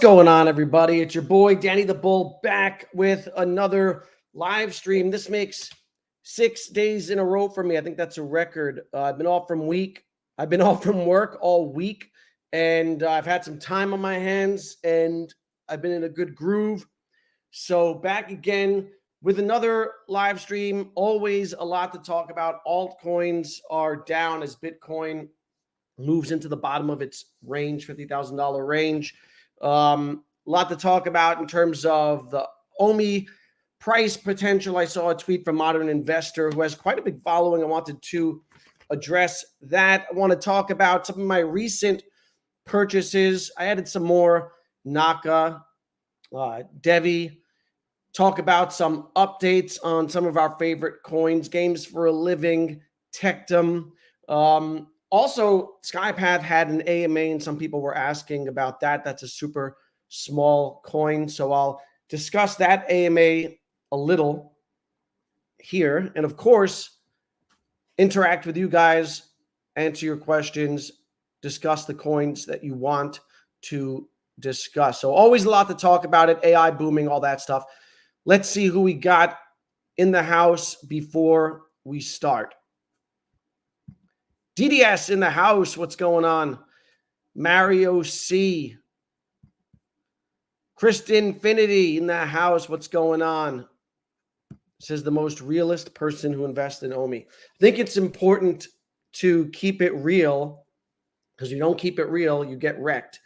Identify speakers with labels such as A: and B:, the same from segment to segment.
A: going on, everybody? It's your boy, Danny the Bull, back with another live stream. This makes 6 days in a row for me. I think that's a record. I've been off from work all week, and I've had some time on my hands, and I've been in a good groove. So back again with another live stream. Always a lot to talk about. Altcoins are down as Bitcoin moves into the bottom of its range, $50,000 range. A lot to talk about in terms of the OMI price potential. I saw a tweet from Modern Investor who has quite a big following. I wanted to address that. I want to talk about some of my recent purchases. I added some more NAKA, DEVVE, talk about some updates on some of our favorite coins, games for a living, Techdom. Also, SkyPath had an AMA, and some people were asking about that. That's a super small coin. So I'll discuss that AMA a little here. And of course, interact with you guys, answer your questions, discuss the coins that you want to discuss. So always a lot to talk about it. AI booming, all that stuff. Let's see who we got in the house before we start. DDS in the house. What's going on? Mario C. Kristen Infinity in the house. What's going on? Says the most realist person who invests in OMI. I think it's important to keep it real, because you don't keep it real, you get wrecked.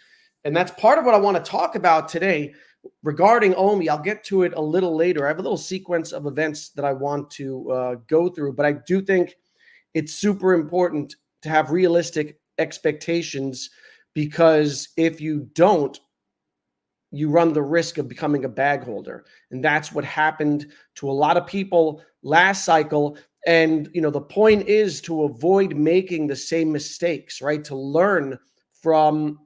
A: And that's part of what I want to talk about today regarding OMI. I'll get to it a little later. I have a little sequence of events that I want to go through, but I do think it's super important to have realistic expectations, because if you don't, you run the risk of becoming a bag holder. And that's what happened to a lot of people last cycle. And, you know, the point is to avoid making the same mistakes, right? To learn from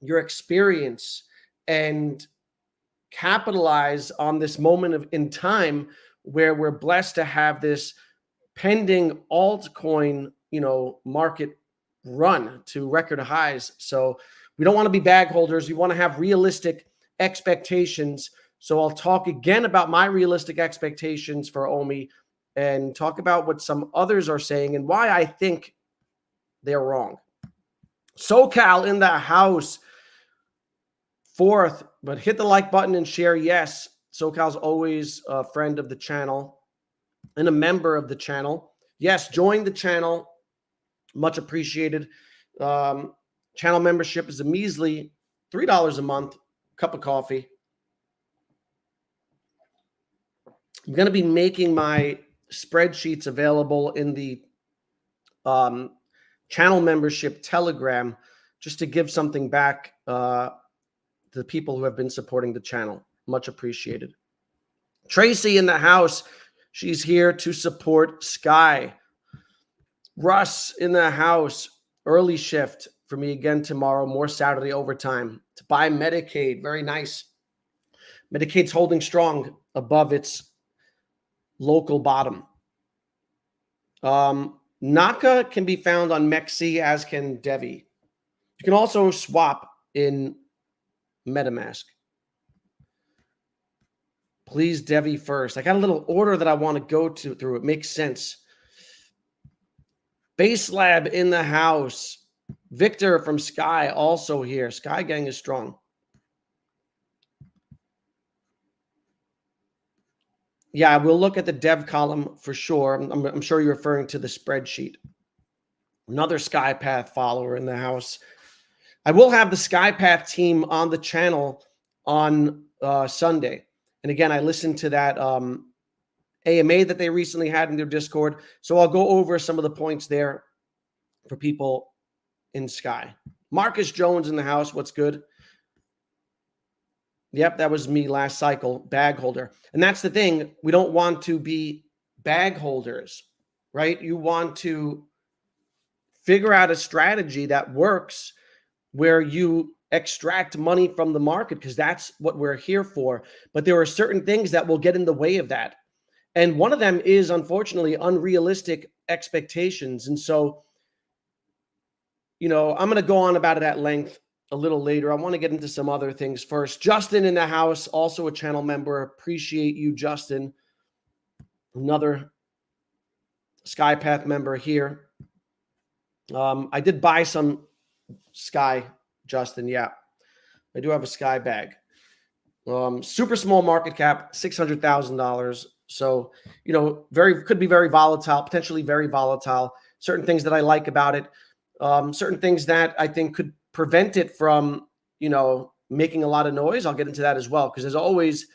A: your experience and capitalize on this moment in time where we're blessed to have this pending altcoin, market run to record highs. So we don't want to be bag holders. We want to have realistic expectations. So I'll talk again about my realistic expectations for OMI and talk about what some others are saying and why I think they're wrong. SoCal in the house. Fourth, but hit the like button and share. Yes, SoCal's always a friend of the channel and a member of the channel. Yes, join the channel. Much appreciated. Channel membership is a measly $3 a month, cup of coffee. I'm going to be making my spreadsheets available in the channel membership Telegram, just to give something back to the people who have been supporting the channel. Much appreciated. Tracy in the house. She's here to support Sky. Russ in the house. Early shift for me again tomorrow. More Saturday overtime to buy Medicaid. Very nice. Medicaid's holding strong above its local bottom. NAKA can be found on MEXC, as can DEVVE. You can also swap in MetaMask. Please DEVVE first. I got a little order that I want to go through. It makes sense. Base Lab in the house. Victor from Sky also here. Sky Gang is strong. Yeah, we'll look at the dev column for sure. I'm sure you're referring to the spreadsheet. Another SkyPath follower in the house. I will have the SkyPath team on the channel on Sunday. And again, I listened to that AMA that they recently had in their Discord. So I'll go over some of the points there for people in Sky. Marcus Jones in the house. What's good? Yep, that was me last cycle, bag holder. And that's the thing. We don't want to be bag holders, right? You want to figure out a strategy that works where you extract money from the market, because that's what we're here for. But there are certain things that will get in the way of that. And one of them is, unfortunately, unrealistic expectations. And so, I'm going to go on about it at length a little later. I want to get into some other things first. Justin in the house, also a channel member. Appreciate you, Justin. Another SkyPath member here. I did buy some Sky, Justin. Yeah, I do have a Sky bag. Super small market cap, $600,000. So, could be very volatile, potentially very volatile. Certain things that I like about it, certain things that I think could prevent it from, making a lot of noise. I'll get into that as well, because as always,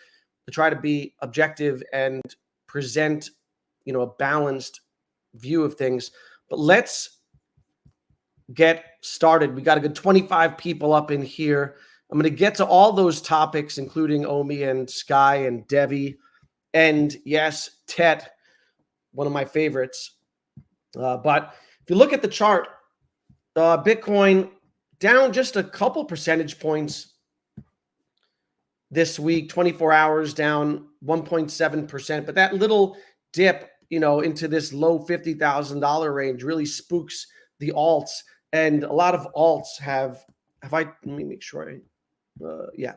A: to try to be objective and present, a balanced view of things. But let's get started. We got a good 25 people up in here. I'm going to get to all those topics, including OMI and Sky and DEVVE, and yes, TET, one of my favorites. But if you look at the chart, Bitcoin down just a couple percentage points this week, 24 hours down 1.7%. But that little dip, into this low $50,000 range really spooks the alts. And a lot of alts let me make sure I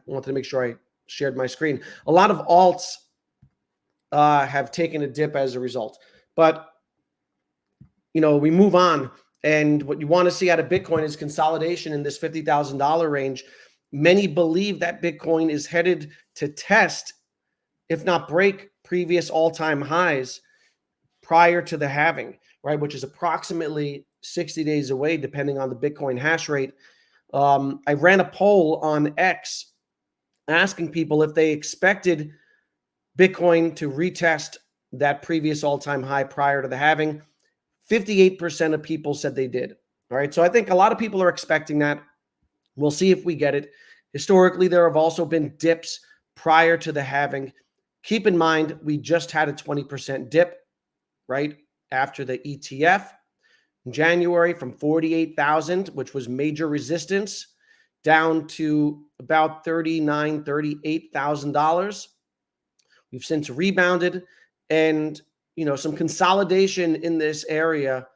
A: wanted to make sure I shared my screen. A lot of alts have taken a dip as a result. But, we move on. And what you want to see out of Bitcoin is consolidation in this $50,000 range. Many believe that Bitcoin is headed to test, if not break, previous all-time highs prior to the halving, right? Which is approximately 60 days away, depending on the Bitcoin hash rate. I ran a poll on X asking people if they expected Bitcoin to retest that previous all-time high prior to the halving. 58% of people said they did. All right. So I think a lot of people are expecting that. We'll see if we get it. Historically, there have also been dips prior to the halving. Keep in mind, we just had a 20% dip, right, after the ETF in January from 48,000, which was major resistance, down to about $39,000, $38,000. We've since rebounded, and some consolidation in this area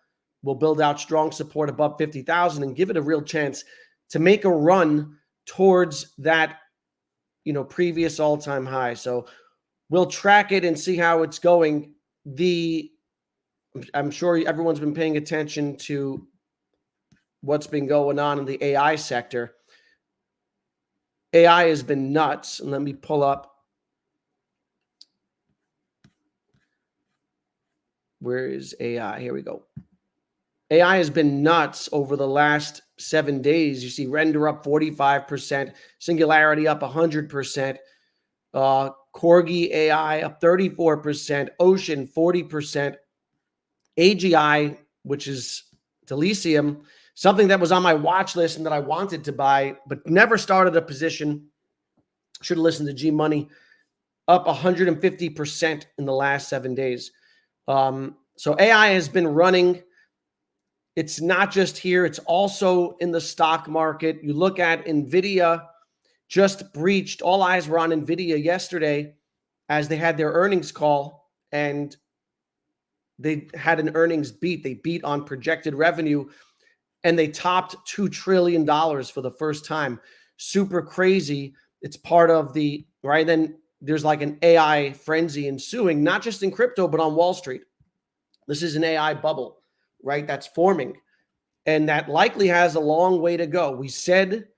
A: will build out strong support above 50,000 and give it a real chance to make a run towards that, previous all-time high. So we'll track it and see how it's going. I'm sure everyone's been paying attention to what's been going on in the AI sector. AI has been nuts. And let me pull up. Where is AI? Here we go. AI has been nuts over the last 7 days. You see Render up 45%, Singularity up 100%, Corgi AI up 34%, Ocean 40%, AGI, which is Delicium, something that was on my watch list and that I wanted to buy, but never started a position. Should have listened to G Money, up 150% in the last 7 days. So AI has been running. It's not just here. It's also in the stock market. You look at NVIDIA just breached. All eyes were on NVIDIA yesterday as they had their earnings call, and they had an earnings beat. They beat on projected revenue, and they topped $2 trillion for the first time. Super crazy. It's part of the, right? Then there's like an AI frenzy ensuing, not just in crypto, but on Wall Street. This is an AI bubble, right? That's forming, and that likely has a long way to go. We said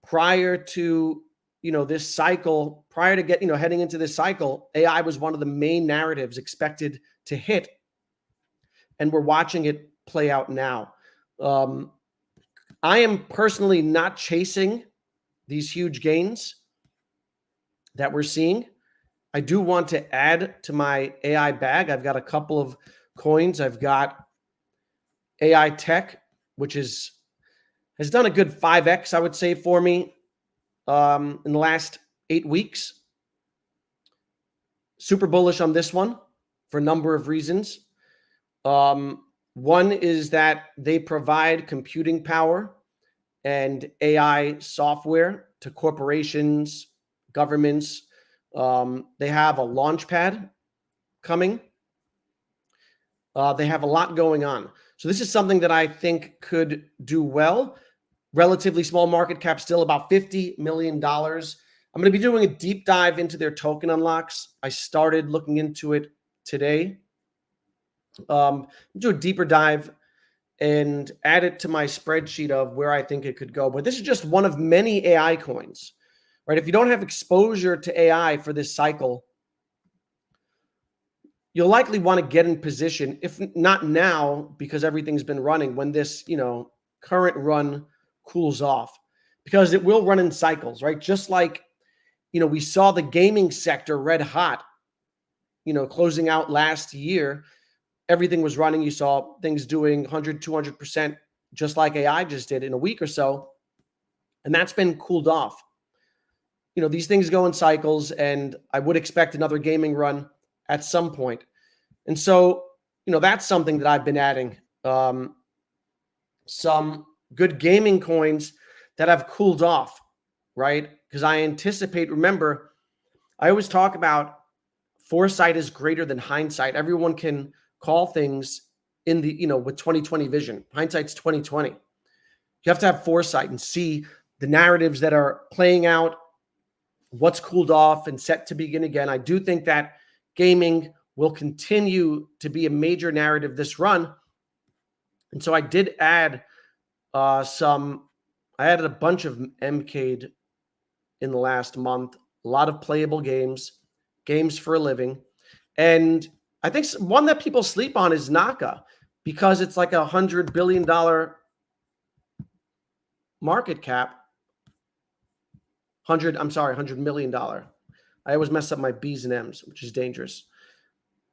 A: prior to, this cycle, prior to heading into this cycle, AI was one of the main narratives expected to hit, and we're watching it play out now. I am personally not chasing these huge gains that we're seeing. I do want to add to my AI bag. I've got a couple of coins. I've got AITECh, which has done a good 5x, I would say, for me in the last 8 weeks. Super bullish on this one for a number of reasons. One is that they provide computing power and AI software to corporations, governments. They have a launch pad coming. They have a lot going on. So this is something that I think could do well. relatively small market cap, still about $50 million. I'm going to be doing a deep dive into their token unlocks. I started looking into it today. Do a deeper dive and add it to my spreadsheet of where I think it could go. But this is just one of many AI coins, right? If you don't have exposure to AI for this cycle, you'll likely want to get in position, if not now, because everything's been running, when this, current run cools off, because it will run in cycles, right? Just like, we saw the gaming sector red hot, closing out last year, everything was running. You saw things doing 100, 200%, just like AI just did in a week or so. And that's been cooled off. These things go in cycles, and I would expect another gaming run at some point. And so, that's something that I've been adding. Some good gaming coins that have cooled off, right? Because I anticipate, remember, I always talk about foresight is greater than hindsight. Everyone can call things in the, with 2020 vision. Hindsight's 2020. You have to have foresight and see the narratives that are playing out, what's cooled off and set to begin again. I do think that gaming will continue to be a major narrative this run. And so I did add I added a bunch of MCADE in the last month, a lot of playable games for a living. And I think one that people sleep on is NAKA, because it's like $100 billion market cap. $100 million. I always mess up my B's and M's, which is dangerous.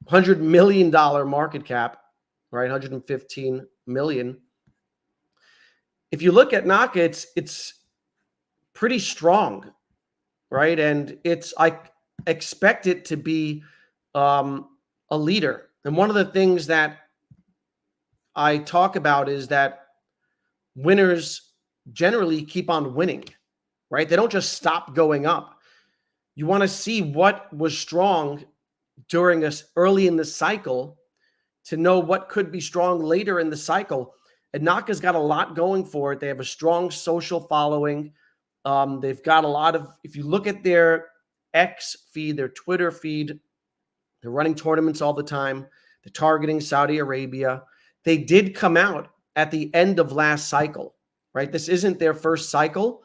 A: $100 million market cap, right? 115 million. If you look at NAKA, it's pretty strong, right? And I expect it to be a leader. And one of the things that I talk about is that winners generally keep on winning, right? They don't just stop going up. You want to see what was strong during us early in the cycle to know what could be strong later in the cycle. And NAKA's got a lot going for it. They have a strong social following. They've got a lot of, if you look at their X feed, their Twitter feed, they're running tournaments all the time. They're targeting Saudi Arabia. They did come out at the end of last cycle, right? This isn't their first cycle,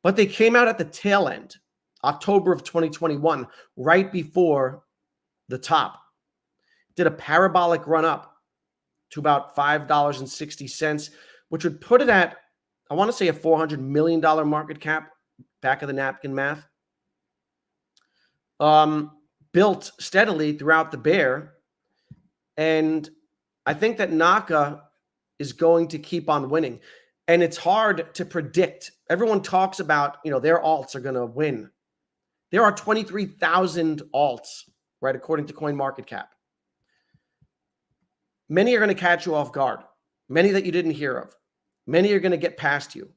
A: but they came out at the tail end, October of 2021, right before the top. Did a parabolic run up to about $5.60, which would put it at, I want to say, a $400 million market cap, back of the napkin math. Built steadily throughout the bear. And I think that NAKA is going to keep on winning. And it's hard to predict. Everyone talks about, their alts are going to win. There are 23,000 alts, right, according to CoinMarketCap. Many are going to catch you off guard. Many that you didn't hear of. Many are going to get past you.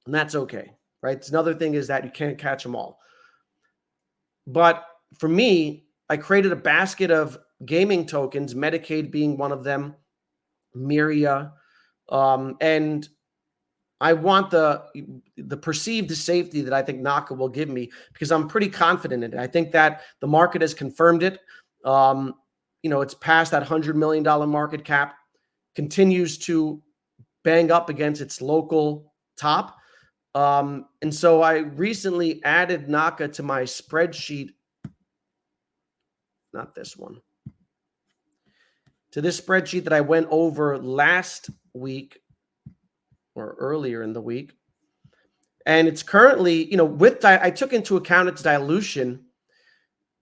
A: And that's okay, right? It's another thing is that you can't catch them all. But for me, I created a basket of gaming tokens, MCADE being one of them, Myria, and I want the perceived safety that I think NAKA will give me, because I'm pretty confident in it. I think that the market has confirmed it. It's past that $100 million market cap, continues to bang up against its local top. And so I recently added NAKA to my spreadsheet, not this one, to this spreadsheet that I went over last week or earlier in the week. And it's currently, I took into account its dilution,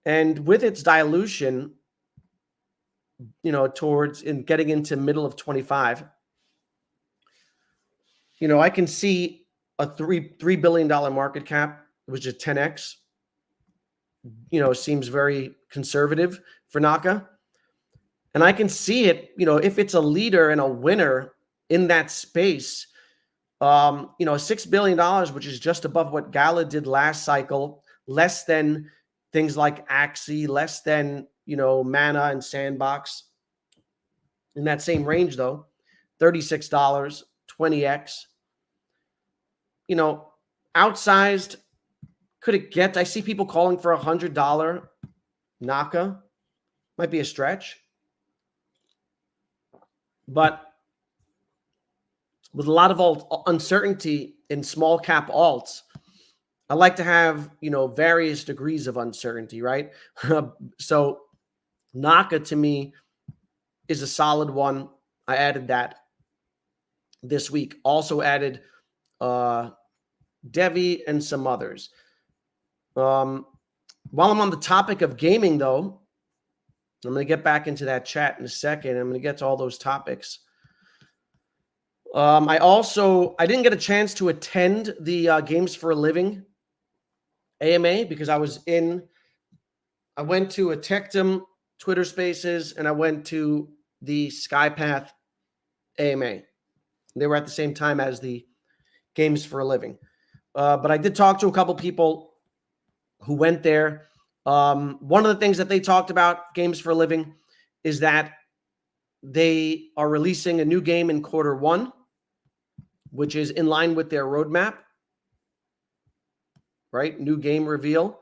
A: and with its dilution, towards in getting into middle of 25, I can see a $3 billion market cap, which is 10x. Seems very conservative for NAKA. And I can see it, if it's a leader and a winner in that space, $6 billion, which is just above what Gala did last cycle, less than things like Axie, less than, Mana and Sandbox. In that same range, though, $36, 20x. you know, outsized. Could it get? I see people calling for $100 NAKA. Might be a stretch. But with a lot of uncertainty in small cap alts, I like to have, various degrees of uncertainty, right? So NAKA to me is a solid one. I added that this week. Also added DEVVE and some others. While I'm on the topic of gaming, though, I'm going to get back into that chat in a second. I'm going to get to all those topics. I didn't get a chance to attend the Games for a Living AMA because I went to AITECh Twitter Spaces and I went to the Skypath AMA. They were at the same time as the Games for a Living. But I did talk to a couple people who went there. One of the things that they talked about, Games for a Living, is that they are releasing a new game in Q1, which is in line with their roadmap, right? New game reveal.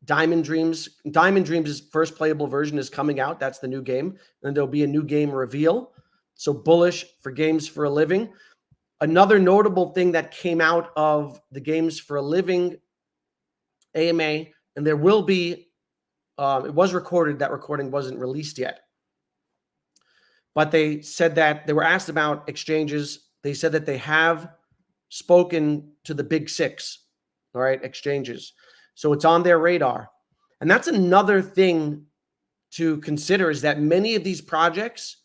A: Diamond Dreams' first playable version is coming out. That's the new game. And there'll be a new game reveal. So bullish for Games for a Living. Another notable thing that came out of the Games for a Living AMA, and there will be, it was recorded, that recording wasn't released yet. But they said that they were asked about exchanges. They said that they have spoken to the big six, all right, exchanges. So it's on their radar. And that's another thing to consider, is that many of these projects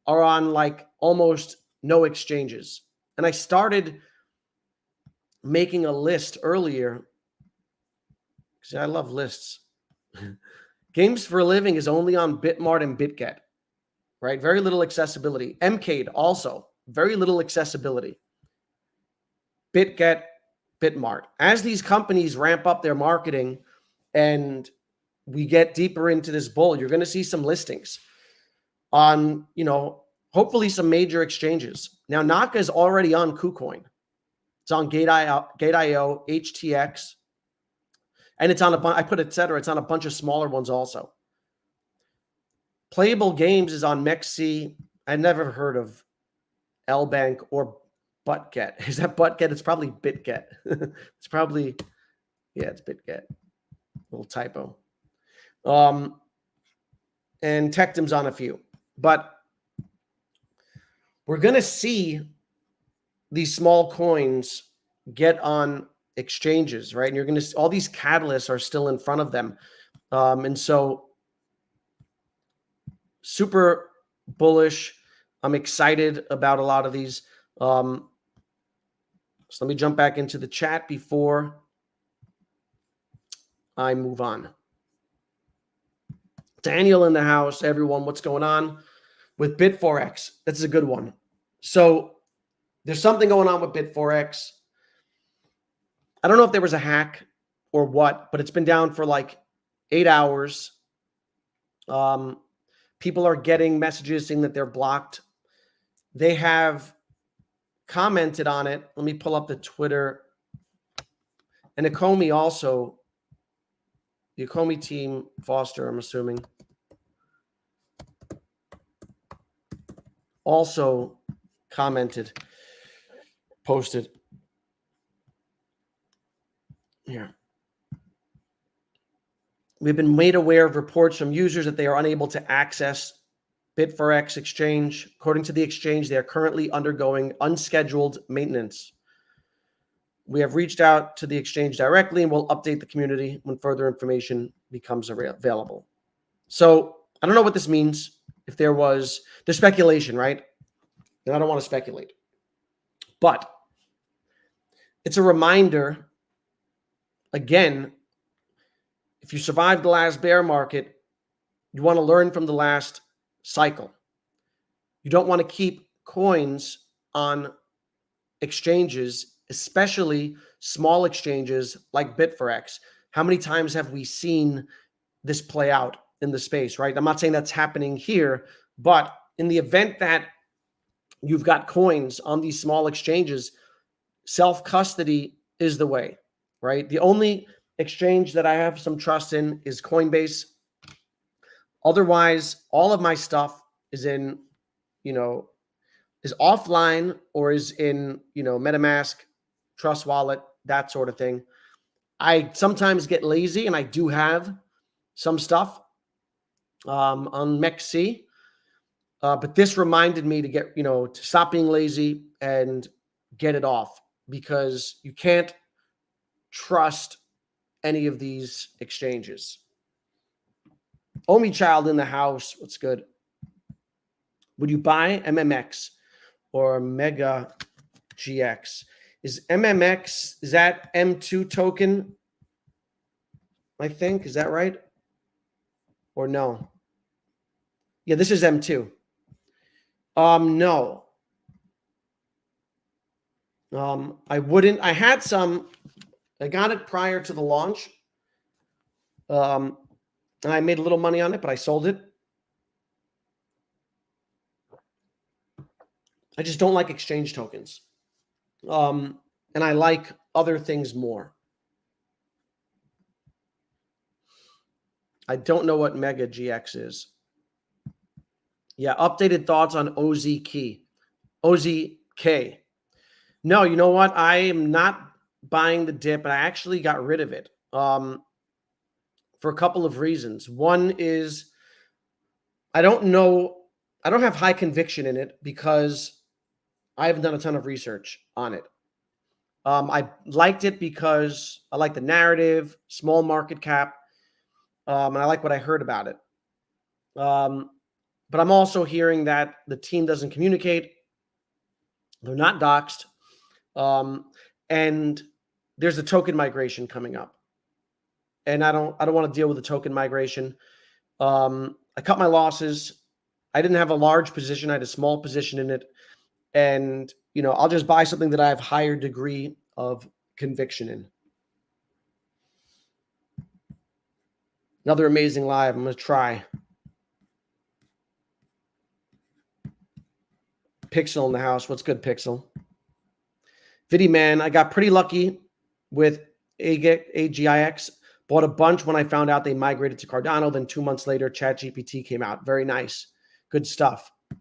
A: are on like almost no exchanges. And I started making a list earlier because I love lists. Games for a Living is only on Bitmart and BitGet, right? Very little accessibility. MCADE also, very little accessibility. BitGet, Bitmart. As these companies ramp up their marketing and we get deeper into this bull, you're going to see some listings on, hopefully some major exchanges. Now, NAKA is already on KuCoin. It's on Gate.io, HTX, and it's on I put etc. It's on a bunch of smaller ones also. Playable Games is on MEXC. I never heard of LBank or ButGet. Is that ButGet? It's probably BitGet. It's probably, yeah, it's BitGet. Little typo. And Tectum's on a few. But we're going to see these small coins get on exchanges, right? And you're going to see all these catalysts are still in front of them. And so super bullish. I'm excited about a lot of these. So let me jump back into the chat before I move on. Daniel in the house, everyone, what's going on with BitForex? That's a good one. So there's something going on with BitForex. I don't know if there was a hack or what, but it's been down for like 8 hours. People are getting messages saying that they're blocked. They have commented on it. Let me pull up the Twitter. And Akomi also, the Akomi team, Foster, I'm assuming, also commented, posted. Here. We've been made aware of reports from users that they are unable to access BitForex exchange. According to the exchange, they are currently undergoing unscheduled maintenance. We have reached out to the exchange directly and will update the community when further information becomes available. So I don't know what this means. If there's speculation, right? And I don't want to speculate. But it's a reminder, again, if you survived the last bear market, you want to learn from the last cycle. You don't want to keep coins on exchanges, especially small exchanges like BitForex. How many times have we seen this play out in the space, right? I'm not saying that's happening here, but in the event that you've got coins on these small exchanges, self-custody is the way, right? The only exchange that I have some trust in is Coinbase. Otherwise, all of my stuff is in, is offline or is in, MetaMask, Trust Wallet, that sort of thing. I sometimes get lazy and I do have some stuff on MCADE. But this reminded me to get, to stop being lazy and get it off, because you can't trust any of these exchanges. OMI child in the house. What's good? Would you buy MMX or Mega GX? Is MMX, is that M2 token? I think, is that right? Or no? Yeah, this is M2. No. I wouldn't. I had some. I got it prior to the launch. And I made a little money on it, but I sold it. I just don't like exchange tokens. And I like other things more. I don't know what Mega GX is. Yeah, updated thoughts on OZK. OZK. No, you know what? I am not buying the dip, and I actually got rid of it for a couple of reasons. One is I don't have high conviction in it because I haven't done a ton of research on it. I liked it because I like the narrative, small market cap, and I like what I heard about it. But I'm also hearing that the team doesn't communicate. They're not doxed. And there's a token migration coming up. And I don't want to deal with the token migration. I cut my losses. I didn't have a large position. I had a small position in it. And, I'll just buy something that I have higher degree of conviction in. Another amazing live. I'm going to try. Pixel in the house. What's good, Pixel? Viddy man, I got pretty lucky with AGIX. Bought a bunch when I found out they migrated to Cardano. Then 2 months later, ChatGPT came out. Very nice. Good stuff. I'm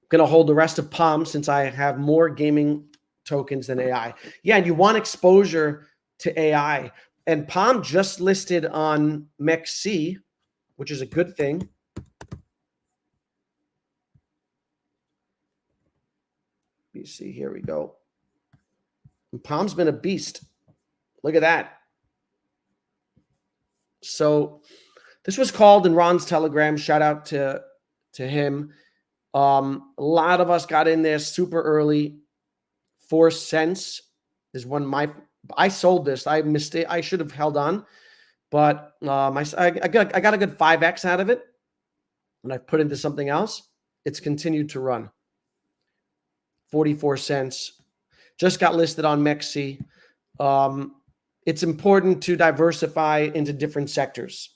A: going to hold the rest of Palm since I have more gaming tokens than AI. Yeah, and you want exposure to AI. And Palm just listed on MCADE, which is a good thing. Let me see. Here we go. And Palm's been a beast. Look at that. So this was called in Ron's Telegram. Shout out to him. A lot of us got in there super early. 4 cents is when I sold this. I should have held on, but I got a good 5x out of it, and I put into something else. It's continued to run. 44 cents. Just got listed on MCADE. It's important to diversify into different sectors.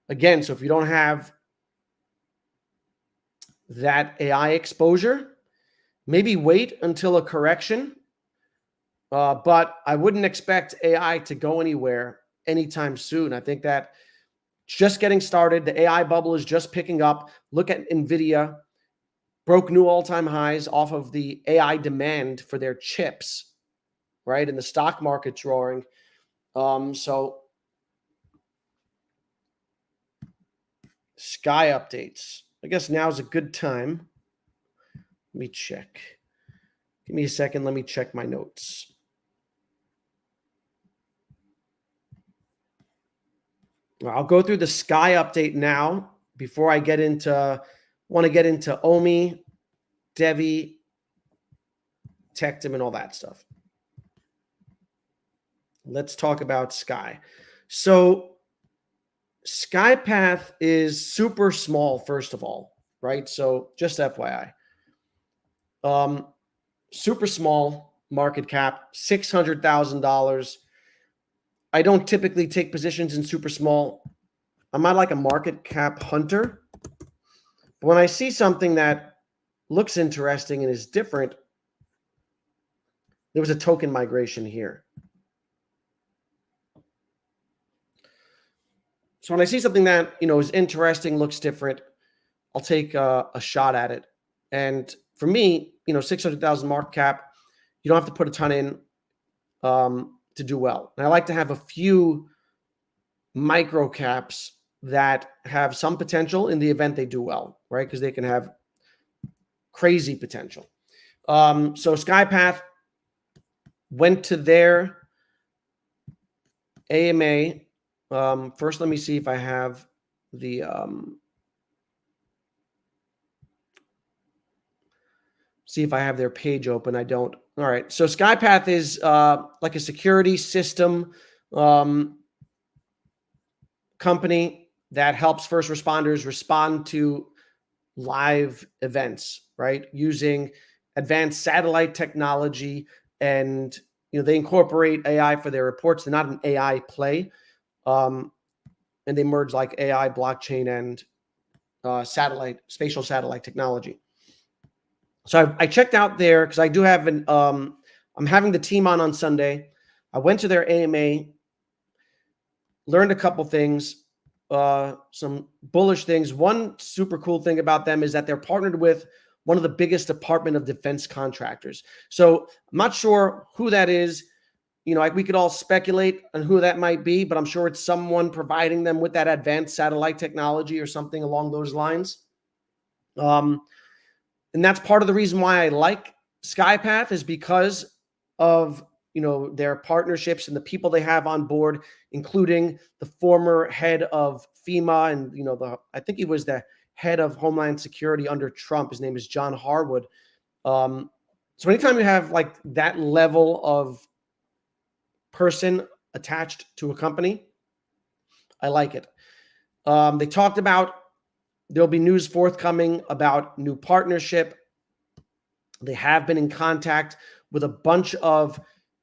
A: Again, so if you don't have that AI exposure, maybe wait until a correction. But I wouldn't expect AI to go anywhere anytime soon. I think that it's just getting started. The AI bubble is just picking up. Look at NVIDIA. Broke new all-time highs off of the AI demand for their chips, right? And the stock market's roaring. So Sky updates. I guess now's a good time. Let me check. Give me a second. Let me check my notes. I'll go through the Sky update now before I get into OMI, DEVVE, Tectum, and all that stuff. Let's talk about Sky. So SkyPath is super small, first of all, right? So just FYI. Super small market cap, $600,000. I don't typically take positions in super small. I'm not like a market cap hunter. But when I see something that looks interesting and is different, There was a token migration here. So when I see something that, is interesting, looks different, I'll take a shot at it. And for me, 600,000 market cap, you don't have to put a ton in to do well. And I like to have a few micro caps that have some potential in the event they do well, right? Because they can have crazy potential. So SkyPath went to their AMA. First, let me see if I have the their page open. I don't. All right. So SkyPath is like a security system company that helps first responders respond to live events, right? Using advanced satellite technology, and they incorporate AI for their reports. They're not an AI play, and they merge like AI, blockchain, and spatial satellite technology. So I checked out there because I do have I'm having the team on Sunday. I went to their AMA, learned a couple things, some bullish things. One super cool thing about them is that they're partnered with one of the biggest Department of Defense contractors. So I'm not sure who that is. We could all speculate on who that might be, but I'm sure it's someone providing them with that advanced satellite technology or something along those lines. And that's part of the reason why I like SkyPath, is because of their partnerships and the people they have on board, including the former head of FEMA and I think he was the head of Homeland Security under Trump. His name is John Harwood. So anytime you have like that level of person attached to a company, I like it. They talked about there'll be news forthcoming about new partnership. They have been in contact with a bunch of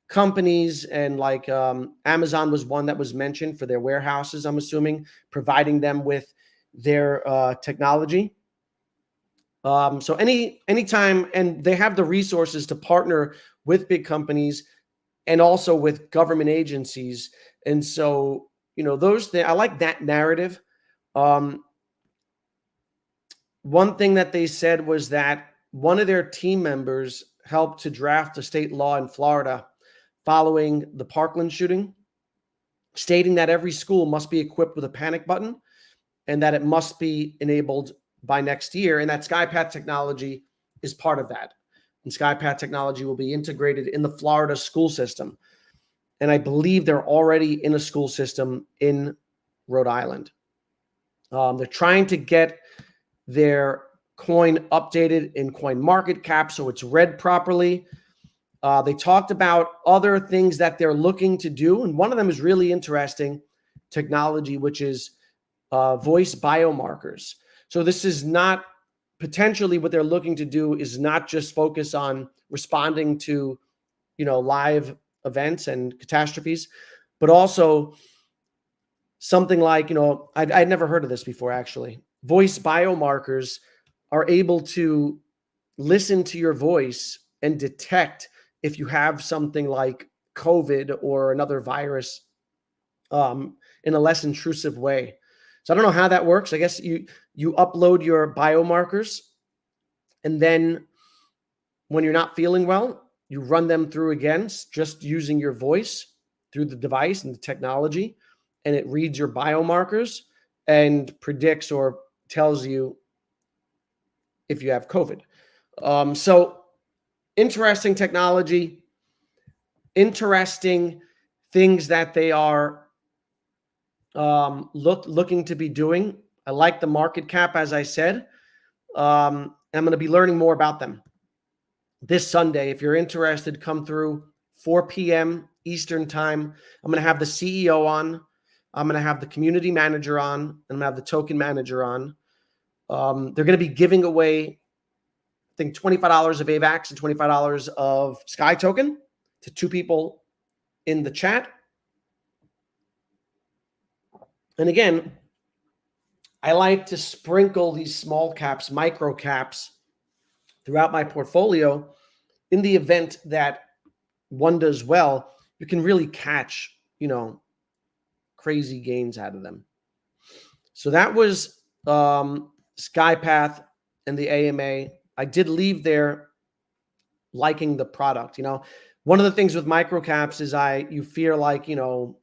A: companies, and like Amazon was one that was mentioned for their warehouses, I'm assuming, providing them with their technology. So anytime, and they have the resources to partner with big companies and also with government agencies. And so, those things, I like that narrative. One thing that they said was that one of their team members helped to draft a state law in Florida following the Parkland shooting, stating that every school must be equipped with a panic button and that it must be enabled by next year. And that SkyPath technology is part of that. And SkyPath technology will be integrated in the Florida school system. And I believe they're already in a school system in Rhode Island. They're trying to get their coin updated in coin market cap so it's read properly. They talked about other things that they're looking to do, and one of them is really interesting technology, which is voice biomarkers. So this is not potentially what they're looking to do is not just focus on responding to live events and catastrophes, but also something like I'd never heard of this before, actually. Voice biomarkers are able to listen to your voice and detect if you have something like COVID or another virus in a less intrusive way. So I don't know how that works. I guess you upload your biomarkers, and then when you're not feeling well, you run them through again, just using your voice through the device and the technology, and it reads your biomarkers and predicts or tells you if you have COVID. So interesting technology, interesting things that they are looking to be doing. I like the market cap, as I said. I'm going to be learning more about them this Sunday. If you're interested, come through 4 p.m. Eastern time. I'm going to have the CEO on. I'm going to have the community manager on. And I'm going to have the token manager on. They're going to be giving away, I think, $25 of AVAX and $25 of Sky token to 2 people in the chat. And again, I like to sprinkle these small caps, micro caps throughout my portfolio in the event that one does well, you can really catch, crazy gains out of them. So that was SkyPath and the AMA. I did leave there liking the product. One of the things with microcaps is you fear like,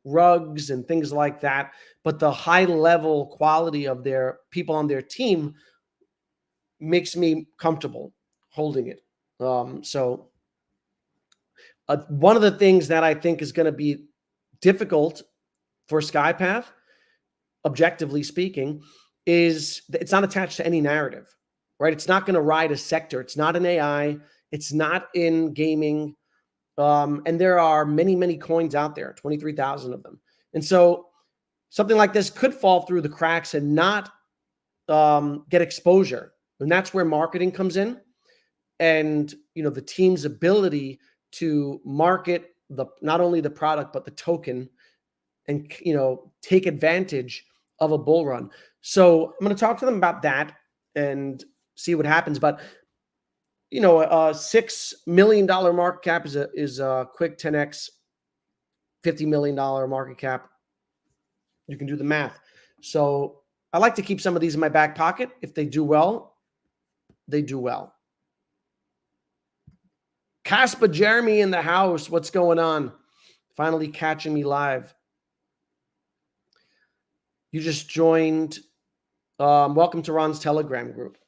A: rugs and things like that, but the high level quality of their people on their team makes me comfortable holding it. So one of the things that I think is going to be difficult for SkyPath, objectively speaking, is it's not attached to any narrative, right? It's not going to ride a sector. It's not an AI. It's not in gaming. And there are many, many coins out there, 23,000 of them. And so something like this could fall through the cracks and not get exposure. And that's where marketing comes in. And, the team's ability to market not only the product, but the token and, take advantage of a bull run. So I'm going to talk to them about that and see what happens. But, a $6 million market cap is a quick 10x, $50 million market cap. You can do the math. So I like to keep some of these in my back pocket. If they do well, they do well. Caspa Jeremy in the house. What's going on? Finally catching me live. You just joined. Welcome to Ron's Telegram group.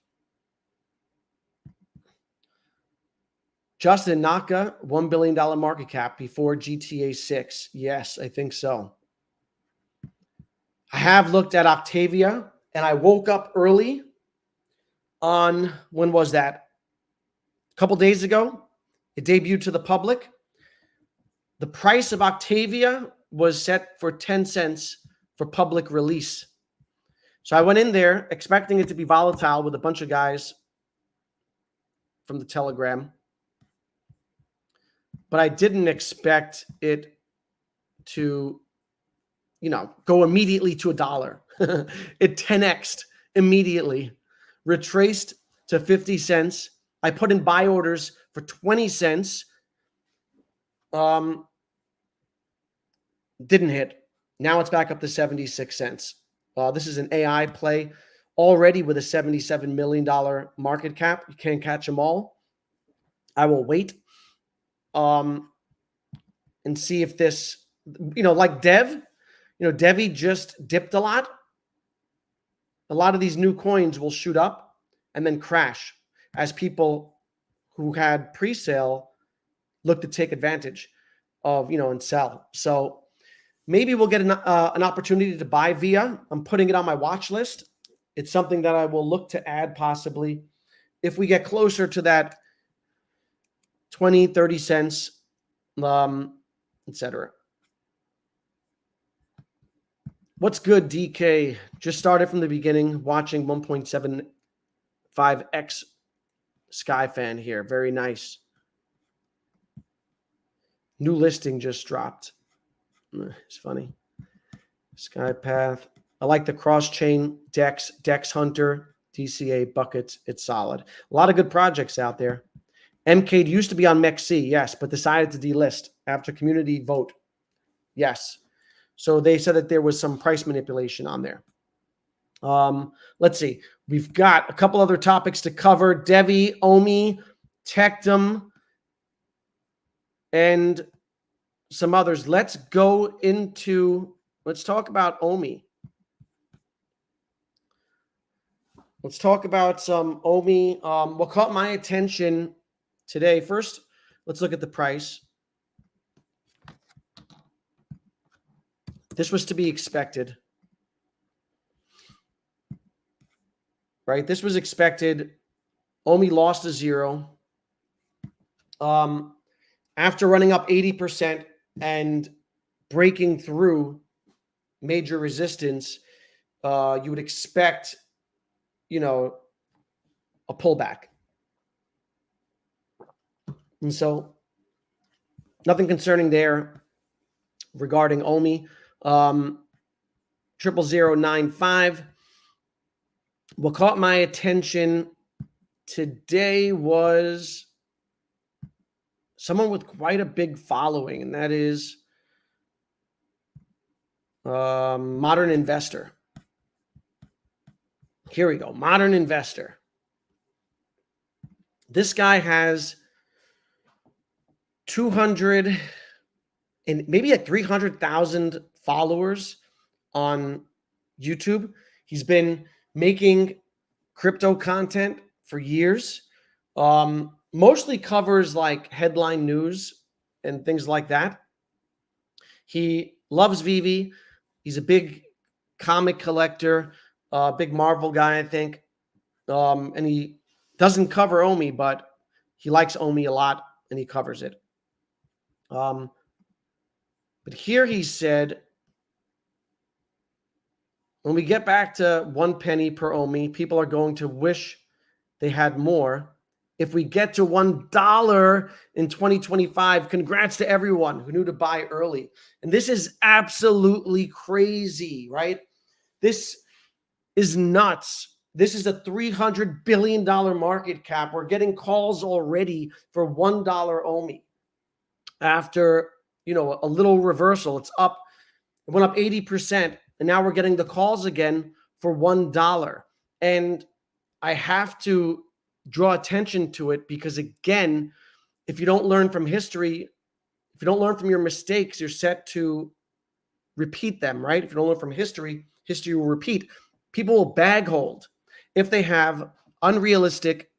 A: Justin, NAKA, $1 billion market cap before GTA 6. Yes, I think so. I have looked at Octavia, and I woke up early on, when was that? A couple days ago. It debuted to the public. The price of Octavia was set for 10 cents for public release. So I went in there expecting it to be volatile with a bunch of guys from the Telegram. But I didn't expect it to, go immediately to $1. It 10x'd immediately, retraced to 50 cents. I put in buy orders for 20 cents. Didn't hit. Now it's back up to 76 cents. This is an AI play already with a $77 million market cap. You can't catch them all. I will wait. And see if this, like DEVVE, DEVVE just dipped a lot. A lot of these new coins will shoot up and then crash as people who had pre-sale look to take advantage of, and sell. So maybe we'll get an opportunity to buy VIA. I'm putting it on my watch list. It's something that I will look to add possibly if we get closer to that 20, 30 cents, etc. What's good, DK? Just started from the beginning, watching 1.75x Skyfan here. Very nice. New listing just dropped. It's funny. SkyPath. I like the cross-chain Dex Hunter, DCA buckets. It's solid. A lot of good projects out there. MCADE used to be on MEXC, yes, but decided to delist after community vote. Yes. So they said that there was some price manipulation on there. Let's see. We've got a couple other topics to cover. DEVVE, OMI, Tectum, and some others. Let's talk about OMI. Let's talk about some OMI. What caught my attention today, first, let's look at the price. This was to be expected, right? This was expected. OMI lost to 0. After running up 80% and breaking through major resistance, you would expect, a pullback. And so nothing concerning there regarding OMI. 00095. What caught my attention today was someone with quite a big following, and that is Modern Investor. Here we go. Modern Investor. This guy has 200 and maybe 300,000 followers on YouTube. He's been making crypto content for years. Mostly covers like headline news and things like that. He loves VeVe. He's a big comic collector, big Marvel guy, I think. And he doesn't cover OMI, but he likes OMI a lot and he covers it. But here he said, when we get back to 1 penny per OMI, people are going to wish they had more. If we get to $1 in 2025, congrats to everyone who knew to buy early. And this is absolutely crazy, right? This is nuts. This is a $300 billion market cap. We're getting calls already for $1 OMI. After, a little reversal, it's up. It went up 80%. And now we're getting the calls again for $1. And I have to draw attention to it because, again, if you don't learn from history, if you don't learn from your mistakes, you're set to repeat them, right? If you don't learn from history, history will repeat. People will bag hold if they have unrealistic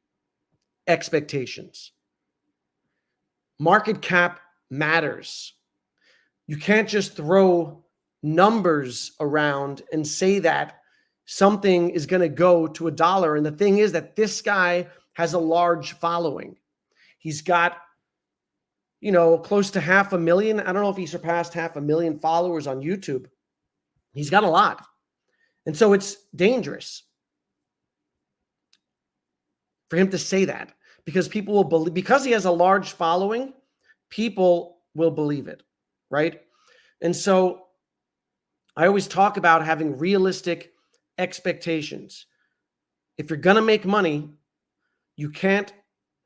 A: expectations. Market cap matters. You can't just throw numbers around and say that something is going to go to $1. And the thing is that this guy has a large following. He's got, close to 500,000. I don't know if he surpassed 500,000 followers on YouTube. He's got a lot. And so it's dangerous for him to say that because people will believe, because he has a large following, people will believe it, right? And so I always talk about having realistic expectations. If you're going to make money, you can't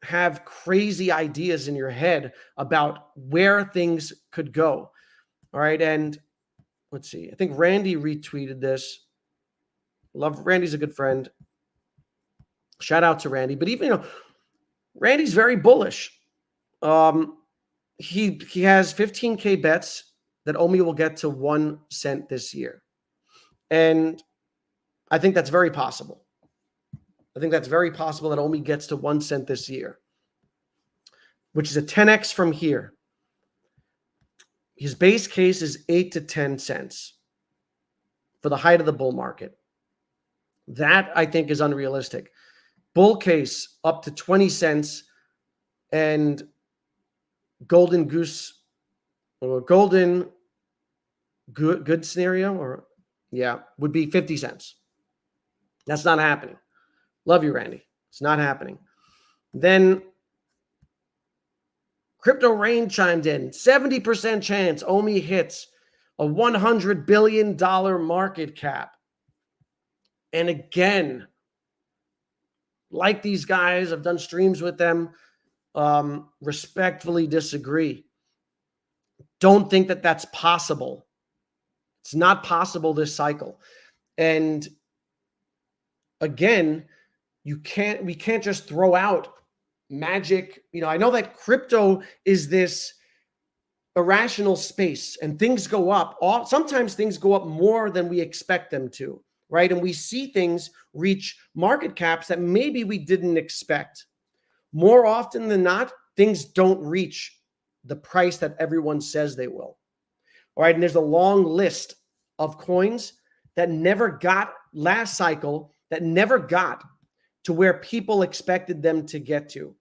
A: have crazy ideas in your head about where things could go. All right. And let's see. I think Randy retweeted this. Love Randy's a good friend. Shout out to Randy. But even, Randy's very bullish. He has 15K bets that OMI will get to 1 cent this year. And I think that's very possible. I think that's very possible that OMI gets to 1 cent this year, which is a 10x from here. His base case is 8 to 10 cents for the height of the bull market. That, I think, is unrealistic. Bull case up to 20 cents and golden goose or golden good scenario would be 50 cents. That's not happening. Love you, Randy. It's not happening. Then Crypto Rain chimed in. 70% chance OMI hits a $100 billion market cap. And again, like these guys, I've done streams with them, respectfully disagree. Don't think that that's possible. It's not possible this cycle. And again, we can't just throw out magic. I know that crypto is this irrational space and things go up. Sometimes things go up more than we expect them to, right? And we see things reach market caps that maybe we didn't expect. More often than not, things don't reach the price that everyone says they will. All right. And there's a long list of coins that never got last cycle, that never got to where people expected them to get to.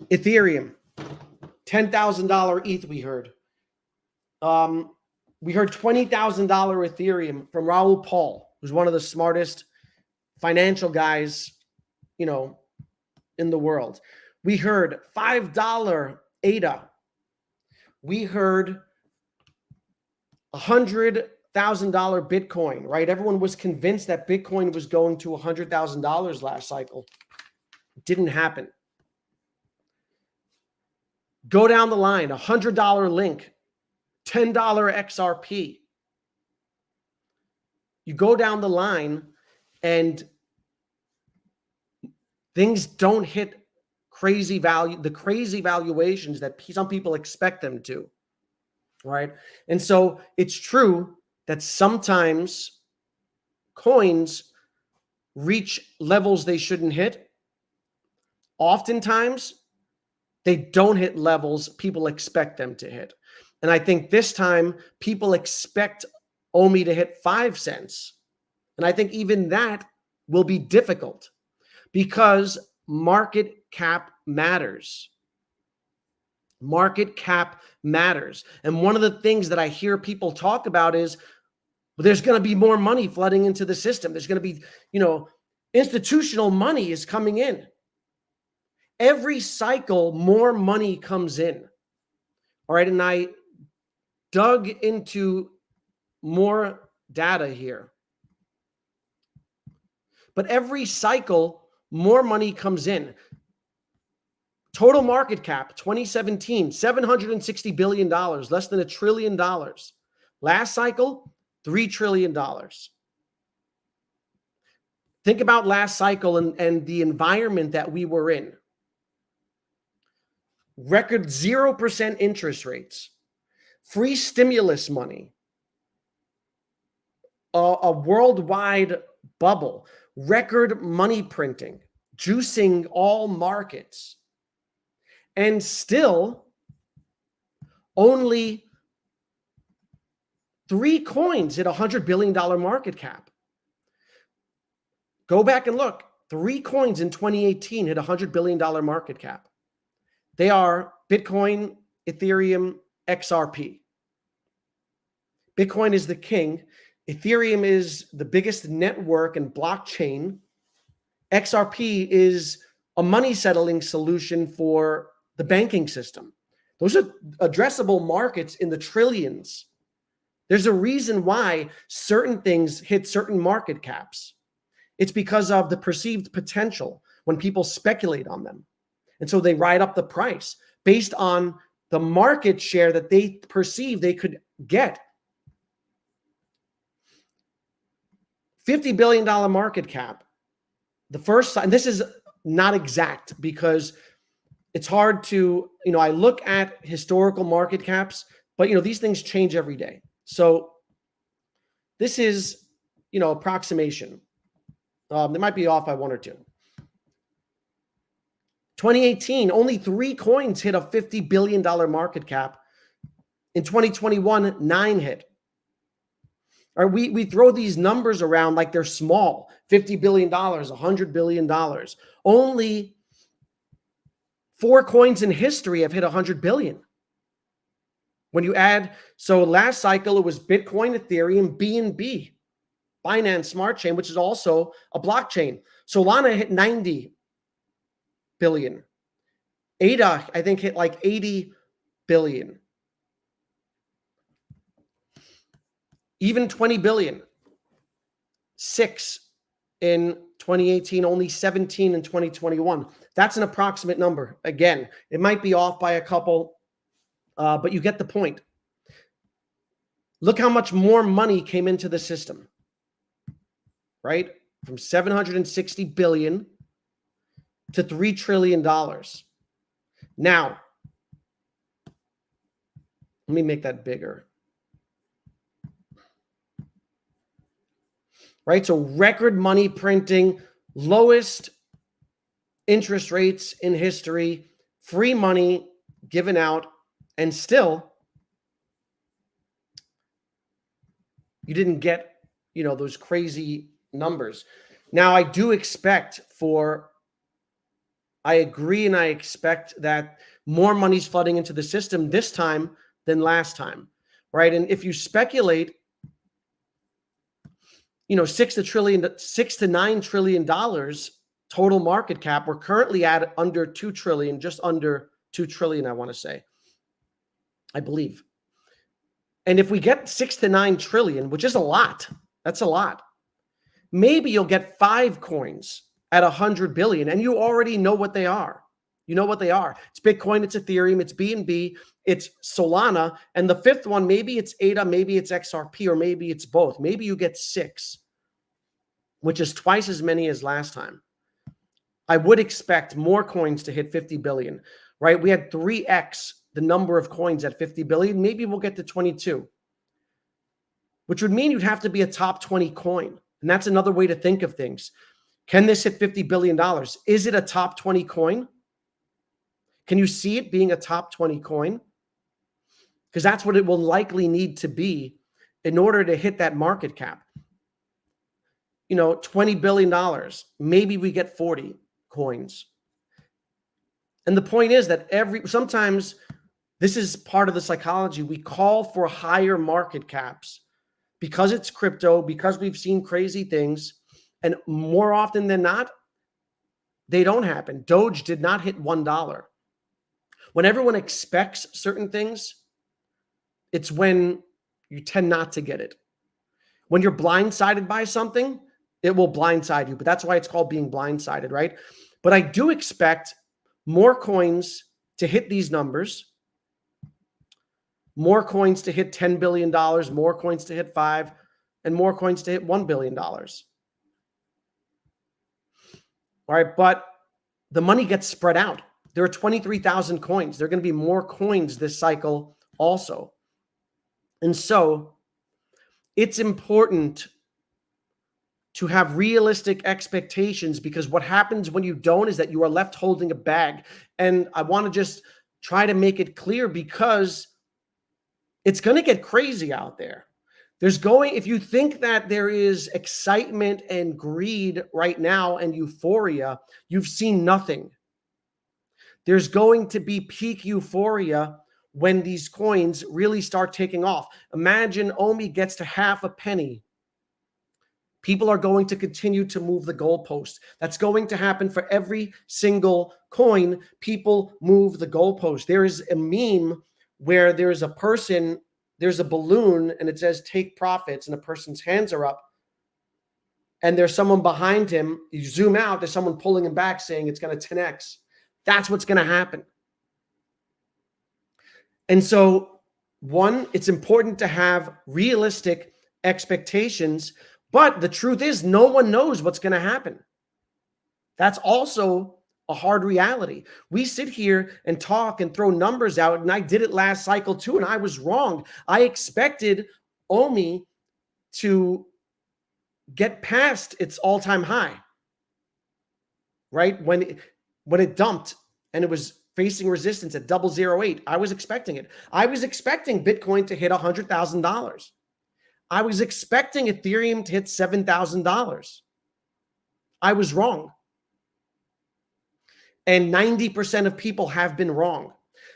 A: Ethereum, $10,000 ETH we heard. We heard $20,000 Ethereum from Raoul Pal, who's one of the smartest financial guys, in the world. We heard $5 ADA. We heard $100,000 Bitcoin, right? Everyone was convinced that Bitcoin was going to $100,000 last cycle. It didn't happen. Go down the line, $100 link, $10 XRP. You go down the line and things don't hit crazy value, the crazy valuations that some people expect them to, right? And so it's true that sometimes coins reach levels they shouldn't hit. Oftentimes, they don't hit levels people expect them to hit. And I think this time people expect OMI to hit 5 cents. And I think even that will be difficult because market cap matters. Market cap matters. And one of the things that I hear people talk about is, well, there's going to be more money flooding into the system. There's going to be, institutional money is coming in. Every cycle, more money comes in. All right. And I dug into more data here. But every cycle, more money comes in. Total market cap, 2017, $760 billion, less than $1 trillion. Last cycle, $3 trillion. Think about last cycle and the environment that we were in. Record 0% interest rates, free stimulus money, a worldwide bubble, record money printing, juicing all markets. And still, only 3 coins hit $100 billion market cap. Go back and look. 3 coins in 2018 hit $100 billion market cap. They are Bitcoin, Ethereum, XRP. Bitcoin is the king. Ethereum is the biggest network and blockchain. XRP is a money settling solution for the banking system. Those are addressable markets in the trillions. There's a reason why certain things hit certain market caps. It's because of the perceived potential when people speculate on them. And so they ride up the price based on the market share that they perceive they could get. $50 billion market cap. The first, and this is not exact because it's hard to, I look at historical market caps, but these things change every day. So this is, approximation. They might be off by 1 or 2. 2018, only 3 coins hit a $50 billion market cap. In 2021, 9 hit. All right, we throw these numbers around like they're small. $50 billion, $100 billion. Only 4 coins in history have hit 100 billion. When you add, so last cycle, it was Bitcoin, Ethereum, BNB, Binance Smart Chain, which is also a blockchain. Solana hit 90 billion. AITECh, I think, hit like 80 billion. Even 20 billion. 6 in 2018, only 17 in 2021. That's an approximate number. Again, it might be off by a couple, but you get the point. Look how much more money came into the system, right? From 760 billion to $3 trillion. Now, let me make that bigger. Right? So record money printing, lowest interest rates in history, free money given out, and still you didn't get, those crazy numbers. Now, I do expect I agree and I expect that more money's flooding into the system this time than last time, right? And if you speculate, $6 to $9 trillion total market cap. We're currently at under 2 trillion, just under 2 trillion, I want to say, I believe. And if we get 6 to 9 trillion, which is a lot, that's a lot. Maybe you'll get 5 coins at 100 billion, and you already know what they are. You know what they are. It's Bitcoin, it's Ethereum, it's BNB, it's Solana, and the fifth one, maybe it's ADA, maybe it's XRP, or maybe it's both. Maybe you get 6, which is twice as many as last time. I would expect more coins to hit 50 billion, right? We had 3x the number of coins at 50 billion. Maybe we'll get to 22, which would mean you'd have to be a top 20 coin. And that's another way to think of things. Can this hit $50 billion? Is it a top 20 coin? Can you see it being a top 20 coin? Because that's what it will likely need to be in order to hit that market cap. You know, $20 billion, maybe we get 40 coins. And the point is that sometimes this is part of the psychology. We call for higher market caps because it's crypto, because we've seen crazy things. And more often than not, they don't happen. Doge did not hit $1. When everyone expects certain things, it's when you tend not to get it. When you're blindsided by something, it will blindside you. But that's why it's called being blindsided, right? But I do expect more coins to hit these numbers, more coins to hit $10 billion, more coins to hit 5, and more coins to hit $1 billion. All right, but the money gets spread out. There are 23,000 coins. There are going to be more coins this cycle also. And so it's important to have realistic expectations, because what happens when you don't is that you are left holding a bag. And I want to just try to make it clear, because it's going to get crazy out there. If you think that there is excitement and greed right now and euphoria, you've seen nothing. There's going to be peak euphoria when these coins really start taking off. Imagine OMI gets to half a penny. People are going to continue to move the goalpost. That's going to happen for every single coin. People move the goalpost. There is a meme where there's a balloon and it says take profits, and a person's hands are up, and there's someone behind him. You zoom out, there's someone pulling him back saying it's going to 10x. That's what's going to happen. And so, one, it's important to have realistic expectations, but the truth is no one knows what's going to happen. That's also a hard reality. We sit here and talk and throw numbers out, and I did it last cycle too, and I was wrong. I expected OMI to get past its all-time high, right? When it dumped and it was facing resistance at 0.008, I was expecting it. I was expecting Bitcoin to hit $100,000. I was expecting Ethereum to hit $7,000. I was wrong. And 90% of people have been wrong.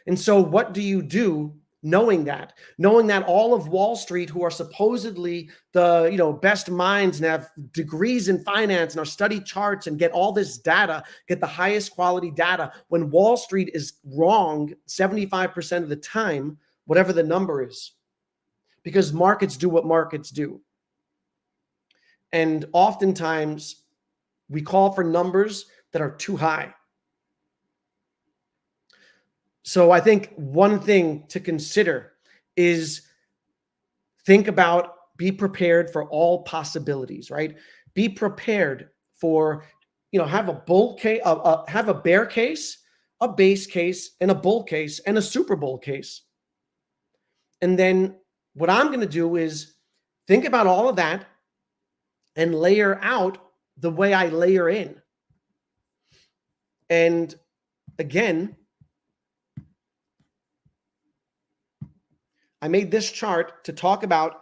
A: And so what do you do knowing that? Knowing that all of Wall Street, who are supposedly the best minds and have degrees in finance and are study charts and get all this data, get the highest quality data, when Wall Street is wrong 75% of the time, whatever the number is, because markets do what markets do. And oftentimes we call for numbers that are too high. So I think one thing to consider is be prepared for all possibilities, right? Be prepared for, have a bull case, have a bear case, a base case, and a bull case, and a Super Bowl case. And then what I'm going to do is think about all of that and layer out the way I layer in. And again, I made this chart to talk about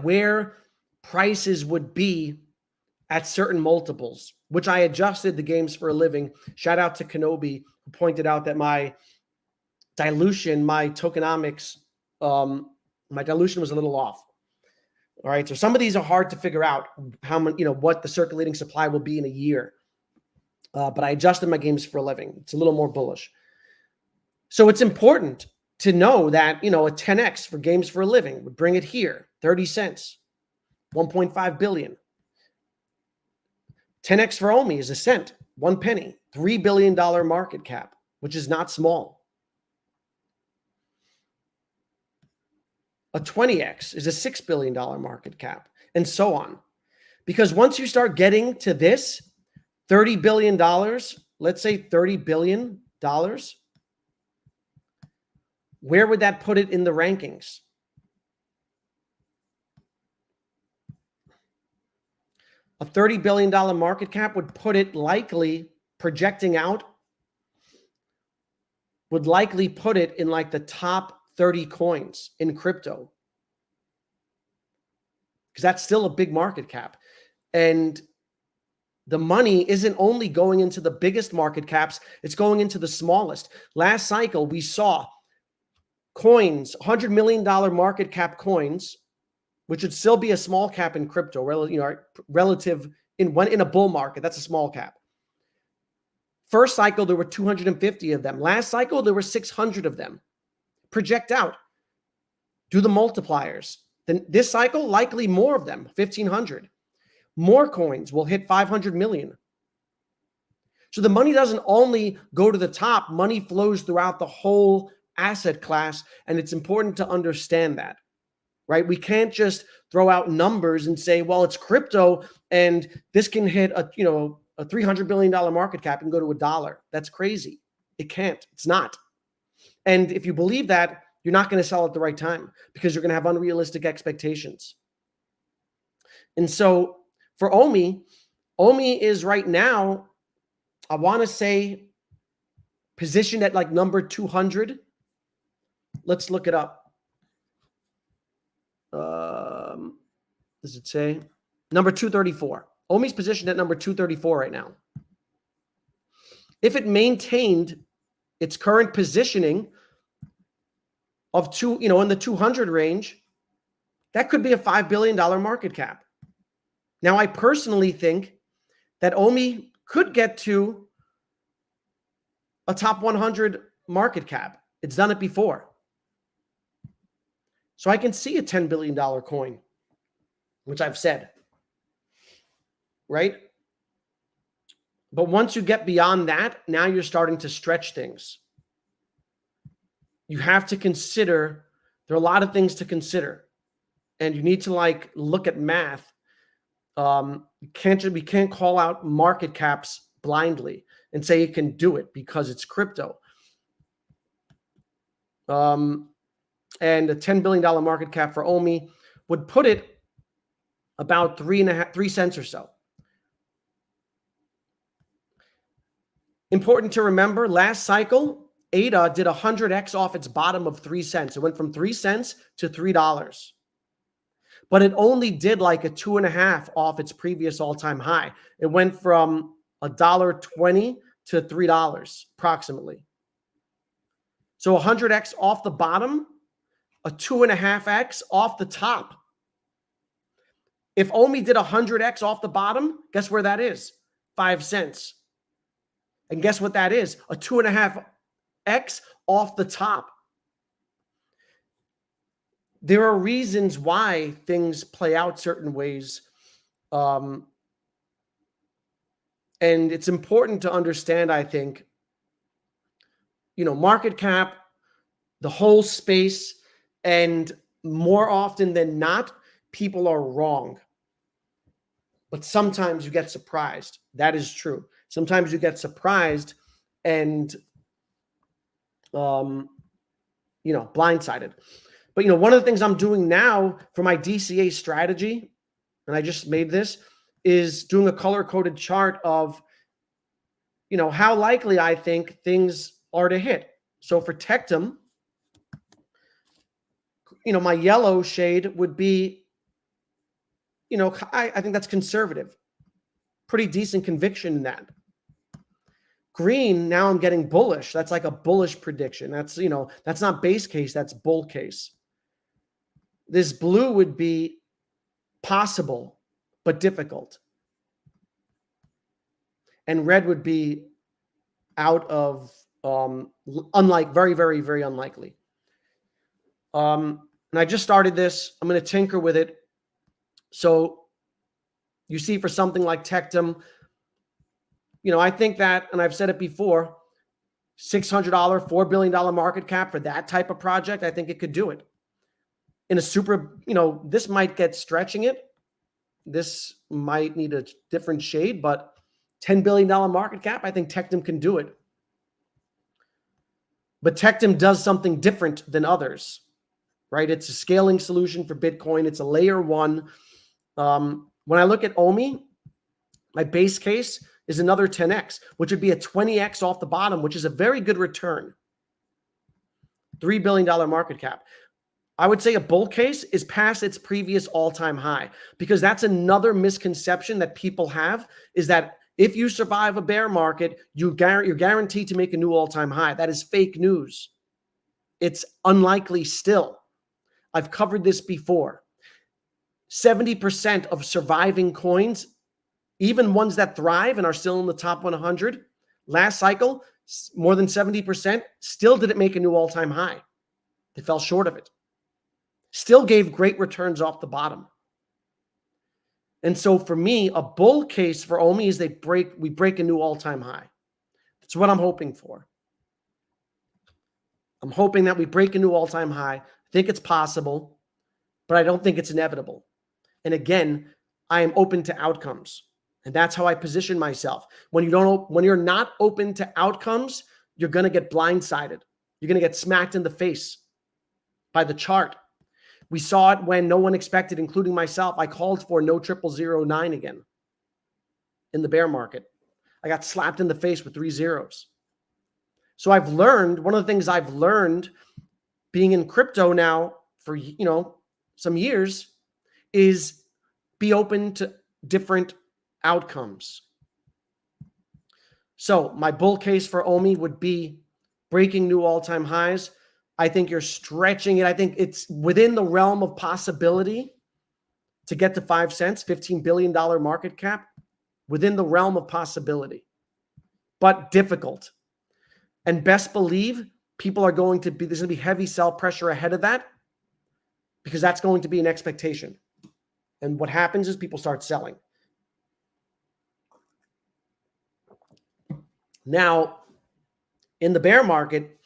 A: where prices would be at certain multiples, which I adjusted the games for a living. Shout out to Kenobi, who pointed out that my dilution, my tokenomics, my dilution was a little off. All right. So some of these are hard to figure out how many, what the circulating supply will be in a year. But I adjusted my games for a living. It's a little more bullish. So it's important to know that, a 10x for games for a living would bring it here, 30 cents, 1.5 billion. 10x for OMI is a cent, 1 penny, $3 billion market cap, which is not small. A 20x is a $6 billion market cap, and so on. Because once you start getting to this, $30 billion, let's say $30 billion, where would that put it in the rankings? A $30 billion market cap would put it likely, projecting out, would likely put it in like the top 30 coins in crypto. Because that's still a big market cap. And the money isn't only going into the biggest market caps, it's going into the smallest. Last cycle, we saw coins, $100 million market cap coins, which would still be a small cap in crypto, relative in a bull market. That's a small cap. First cycle, there were 250 of them. Last cycle, there were 600 of them. Project out. Do the multipliers. Then this cycle, likely more of them, 1,500. More coins will hit 500 million. So the money doesn't only go to the top, money flows throughout the whole asset class, and it's important to understand that, right? We can't just throw out numbers and say, well, it's crypto and this can hit a $300 billion market cap and go to $1. That's crazy. It can't. It's not. And if you believe that, you're not going to sell at the right time because you're going to have unrealistic expectations. And so for OMI is right now, I want to say, positioned at like number 200. Let's look it up. Does it say? Number 234. OMI's positioned at number 234 right now. If it maintained its current positioning of in the 200 range, that could be a $5 billion market cap. Now, I personally think that OMI could get to a top 100 market cap. It's done it before. So I can see a $10 billion coin, which I've said, right? But once you get beyond that, now you're starting to stretch things. You have to consider, there are a lot of things to consider, and you need to look at math. We can't call out market caps blindly and say it can do it because it's crypto. And a $10 billion market cap for OMI would put it about 3 cents or so. Important to remember, last cycle, AITECh did 100x off its bottom of 3 cents. It went from 3 cents to $3. But it only did like a 2.5 off its previous all-time high. It went from $1.20 to $3 approximately. So 100x off the bottom, a 2.5x off the top. If OMI did 100x off the bottom, guess where that is? 5 cents. And guess what that is? A 2.5x off the top. There are reasons why things play out certain ways. And it's important to understand, I think, market cap, the whole space, and more often than not, people are wrong. But sometimes you get surprised. That is true. Sometimes you get surprised and, blindsided. But, one of the things I'm doing now for my DCA strategy, and I just made this, is doing a color-coded chart of, how likely I think things are to hit. So for Tectum, my yellow shade would be, I think that's conservative. Pretty decent conviction in that. Green, now I'm getting bullish. That's like a bullish prediction. That's, that's not base case, that's bull case. This blue would be possible, but difficult. And red would be out of, very, very, very unlikely. And I just started this. I'm going to tinker with it. So you see for something like Tectum, I think that, and I've said it before, $600, $4 billion market cap for that type of project, I think it could do it. In a super, this might get stretching it. This might need a different shade, but $10 billion market cap, I think Tectum can do it. But Tectum does something different than others, right? It's a scaling solution for Bitcoin. It's a layer one. When I look at OMI, my base case is another 10x, which would be a 20x off the bottom, which is a very good return. $3 billion market cap. I would say a bull case is past its previous all-time high, because that's another misconception that people have, is that if you survive a bear market, you're guaranteed to make a new all-time high. That is fake news. It's unlikely still. I've covered this before. 70% of surviving coins, even ones that thrive and are still in the top 100, last cycle, more than 70% still didn't make a new all-time high. They fell short of it. Still gave great returns off the bottom. And so for me, a bull case for OMI is we break a new all-time high. That's what I'm hoping for. I'm hoping that we break a new all-time high. I think it's possible, but I don't think it's inevitable. And again, I am open to outcomes. And that's how I position myself. When you're not open to outcomes, you're going to get blindsided. You're going to get smacked in the face by the chart. We saw it when no one expected, including myself. I called for no 0009 again in the bear market. I got slapped in the face with 3 zeros. So I've learned, one of the things I've learned being in crypto now for, some years, is be open to different outcomes. So my bull case for OMI would be breaking new all-time highs. I think you're stretching it. I think it's within the realm of possibility to get to 5 cents, $15 billion market cap, within the realm of possibility, but difficult. And best believe there's going to be heavy sell pressure ahead of that, because that's going to be an expectation. And what happens is people start selling. Now, in the bear market,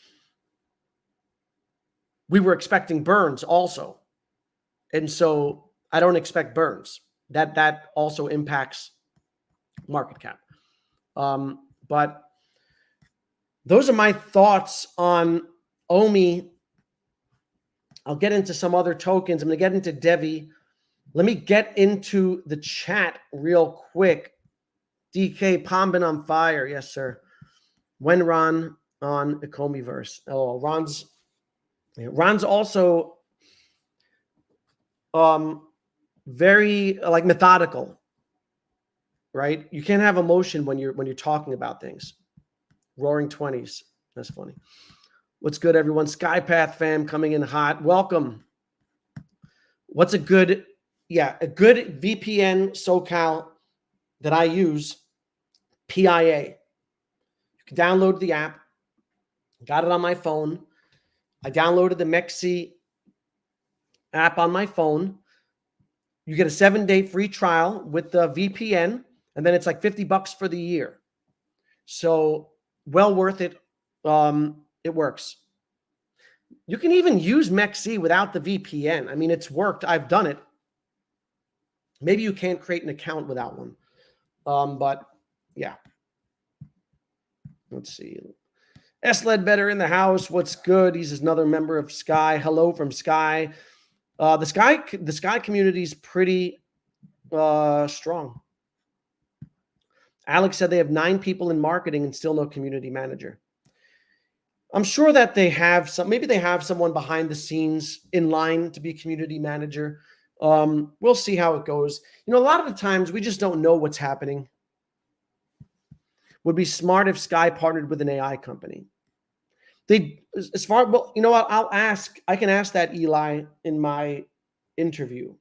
A: we were expecting burns also. And so I don't expect burns. That also impacts market cap. But those are my thoughts on OMI. I'll get into some other tokens. I'm going to get into DEVVE. Let me get into the chat real quick. DK Pombin on fire. Yes, sir. When Ron on Ecomiverse. Oh, Ron's also very methodical, right? You can't have emotion when you're talking about things. Roaring 20s. That's funny. What's good, everyone? Skypath fam coming in hot. Welcome. What's a good VPN SoCal that I use? PIA. You can download the app. Got it on my phone. I downloaded the MEXC app on my phone. You get a 7-day free trial with the VPN, and then it's like $50 for the year. So well worth it. It works. You can even use MEXC without the VPN. I mean, it's worked. I've done it. Maybe you can't create an account without one. But yeah. Let's see. S. Ledbetter in the house. What's good? He's another member of Sky. Hello from Sky. The Sky community is pretty strong. Alex said they have 9 people in marketing and still no community manager. I'm sure that they have maybe they have someone behind the scenes in line to be community manager. We'll see how it goes. A lot of the times we just don't know what's happening. Would be smart if Sky partnered with an AI company. I can ask that, Eli, in my interview.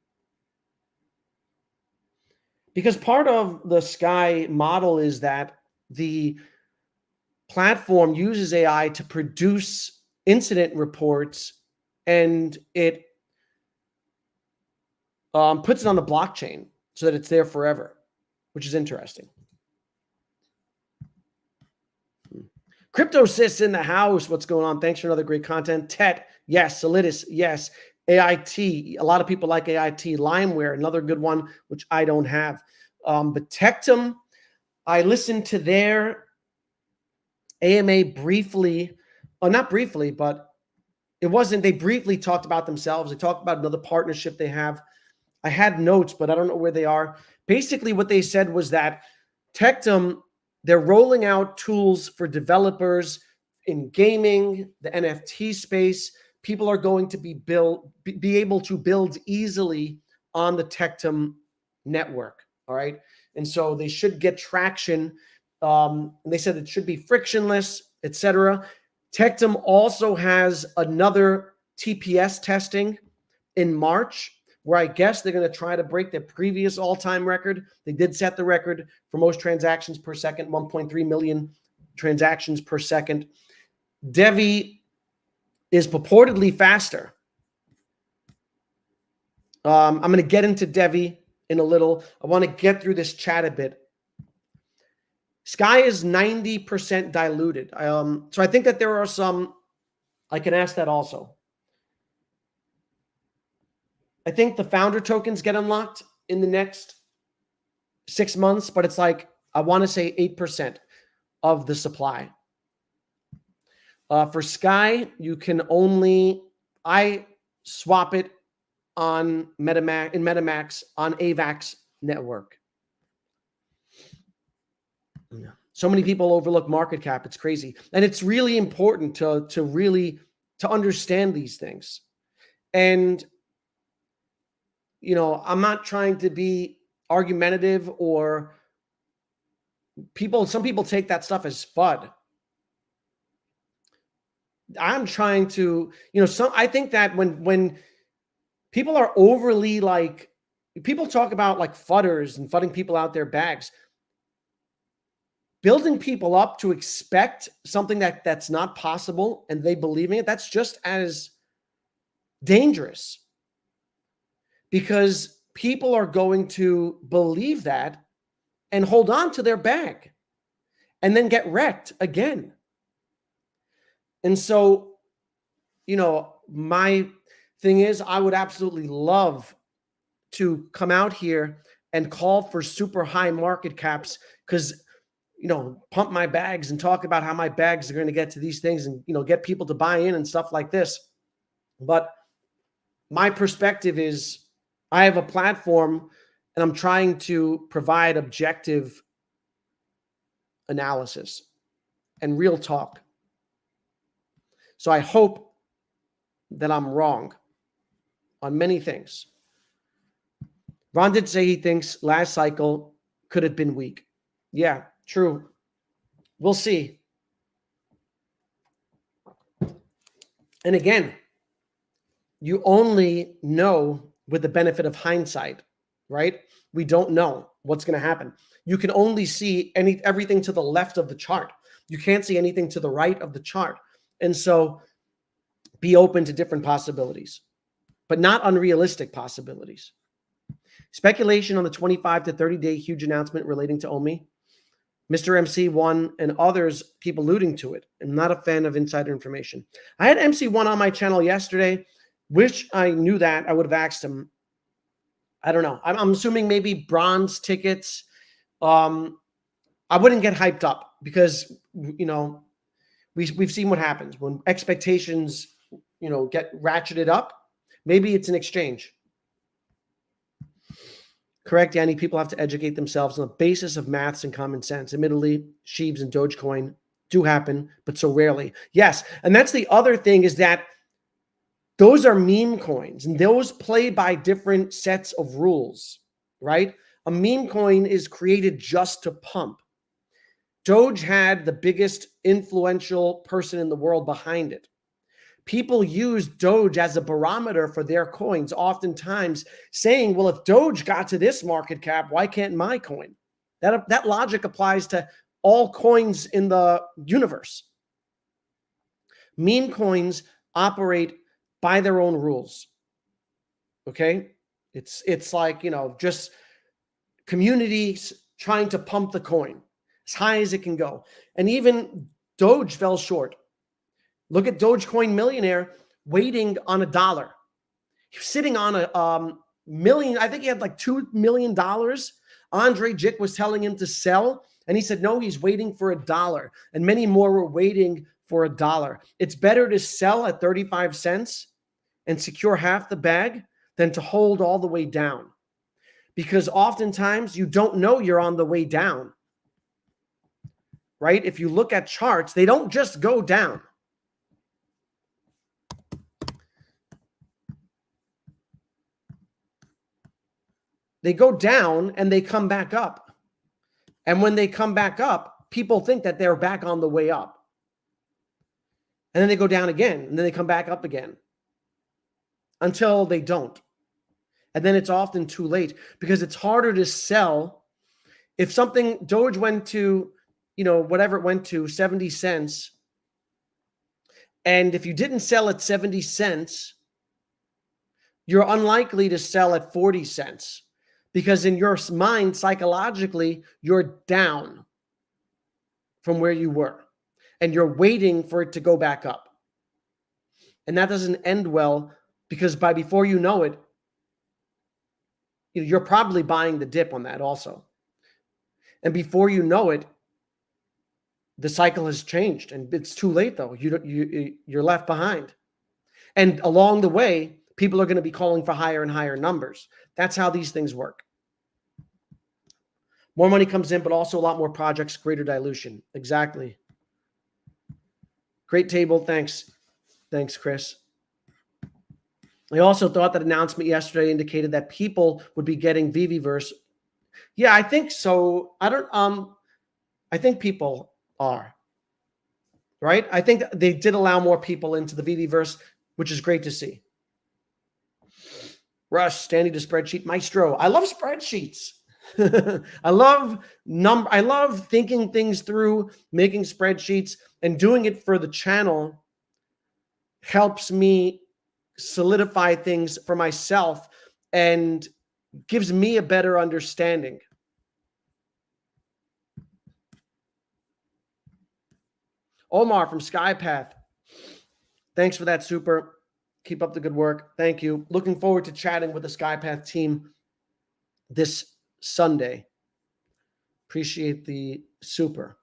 A: Because part of the Sky model is that the platform uses AI to produce incident reports, and it puts it on the blockchain so that it's there forever, which is interesting. CryptoSys in the house. What's going on? Thanks for another great content. TET, yes. Solidus, yes. AIT, a lot of people like AIT. Limeware, another good one, which I don't have. But Tectum, I listened to their AMA briefly, not briefly, but it wasn't, they briefly talked about themselves. They talked about another partnership they have. I had notes, but I don't know where they are. Basically, what they said was that Tectum, they're rolling out tools for developers in gaming, the NFT space. People are going to be able to build easily on the Tectum network. All right. And so they should get traction. And they said it should be frictionless, etc. Tectum also has another TPS testing in March, where I guess they're going to try to break their previous all-time record. They did set the record for most transactions per second, 1.3 million transactions per second. DEVVE is purportedly faster. I'm going to get into DEVVE in a little. I want to get through this chat a bit. Sky is 90% diluted. So I think that there are some, I can ask that also. I think the founder tokens get unlocked in the next 6 months, but it's like, I want to say 8% of the supply. For Sky, you can only, I swap it on MetaMask, in MetaMask on AVAX network. So many people overlook market cap. It's crazy. And it's really important to understand these things. And, you know, I'm not trying to be argumentative, or some people take that stuff as FUD. I'm trying to, you know, I think that when people are overly, like, people talk about like fudders and fudding people out their bags, building people up to expect something that's not possible and they believe in it, that's just as dangerous, because people are going to believe that and hold on to their bag and then get wrecked again. And so, you know, my thing is, I would absolutely love to come out here and call for super high market caps, because, you know, pump my bags and talk about how my bags are going to get to these things and, you know, get people to buy in and stuff like this. But my perspective is, I have a platform and I'm trying to provide objective analysis and real talk. So I hope that I'm wrong on many things. Ron did say he thinks last cycle could have been weak. Yeah, true. We'll see. And again, you only know with the benefit of hindsight, right? We don't know what's going to happen. You can only see everything to the left of the chart. You can't see anything to the right of the chart. And so be open to different possibilities, but not unrealistic possibilities. Speculation on the 25 to 30-day huge announcement relating to OMI. Mr. MC1 and others keep alluding to it. I'm not a fan of insider information. I had MC1 on my channel yesterday. Wish I knew that. I would have asked him. I don't know. I'm assuming maybe bronze tickets. I wouldn't get hyped up, because, you know, we've seen what happens when expectations, you know, get ratcheted up. Maybe it's an exchange. Correct, Yanni. People have to educate themselves on the basis of maths and common sense. Admittedly, Sheebs and Dogecoin do happen, but so rarely. Yes, and that's the other thing, is that those are meme coins, and those play by different sets of rules, right? A meme coin is created just to pump. Doge had the biggest influential person in the world behind it. People use Doge as a barometer for their coins, oftentimes saying, well, if Doge got to this market cap, why can't my coin? That logic applies to all coins in the universe. Meme coins operate by their own rules. Okay? It's like, you know, just communities trying to pump the coin as high as it can go. And even Doge fell short. Look at Dogecoin Millionaire waiting on $1. He was sitting on a million. I think he had like $2 million. Andre Jick was telling him to sell, and he said, no, he's waiting for $1. And many more were waiting for $1. It's better to sell at 35 cents and secure half the bag than to hold all the way down. Because oftentimes you don't know you're on the way down, right? If you look at charts, they don't just go down. They go down and they come back up. And when they come back up, people think that they're back on the way up. And then they go down again, and then they come back up again until they don't. And then it's often too late because it's harder to sell. If something, Doge went to, whatever it went to, 70 cents. And if you didn't sell at 70 cents, you're unlikely to sell at 40 cents because in your mind, psychologically, you're down from where you were and you're waiting for it to go back up. And that doesn't end well because before you know it, you're probably buying the dip on that also. And before you know it, the cycle has changed and it's too late though. You're left behind. And along the way, people are going to be calling for higher and higher numbers. That's how these things work. More money comes in, but also a lot more projects, greater dilution. Exactly. Great table. Thanks. Thanks, Chris. I also thought that announcement yesterday indicated that people would be getting DEVVE. Yeah, I think so. I think people are. Right? I think they did allow more people into the DEVVE, which is great to see. Rush, standing to spreadsheet maestro. I love spreadsheets. I love thinking things through, making spreadsheets, and doing it for the channel helps me solidify things for myself and gives me a better understanding. Omar from Skypath. Thanks for that, super. Keep up the good work. Thank you. Looking forward to chatting with the Skypath team this Sunday. Appreciate the super.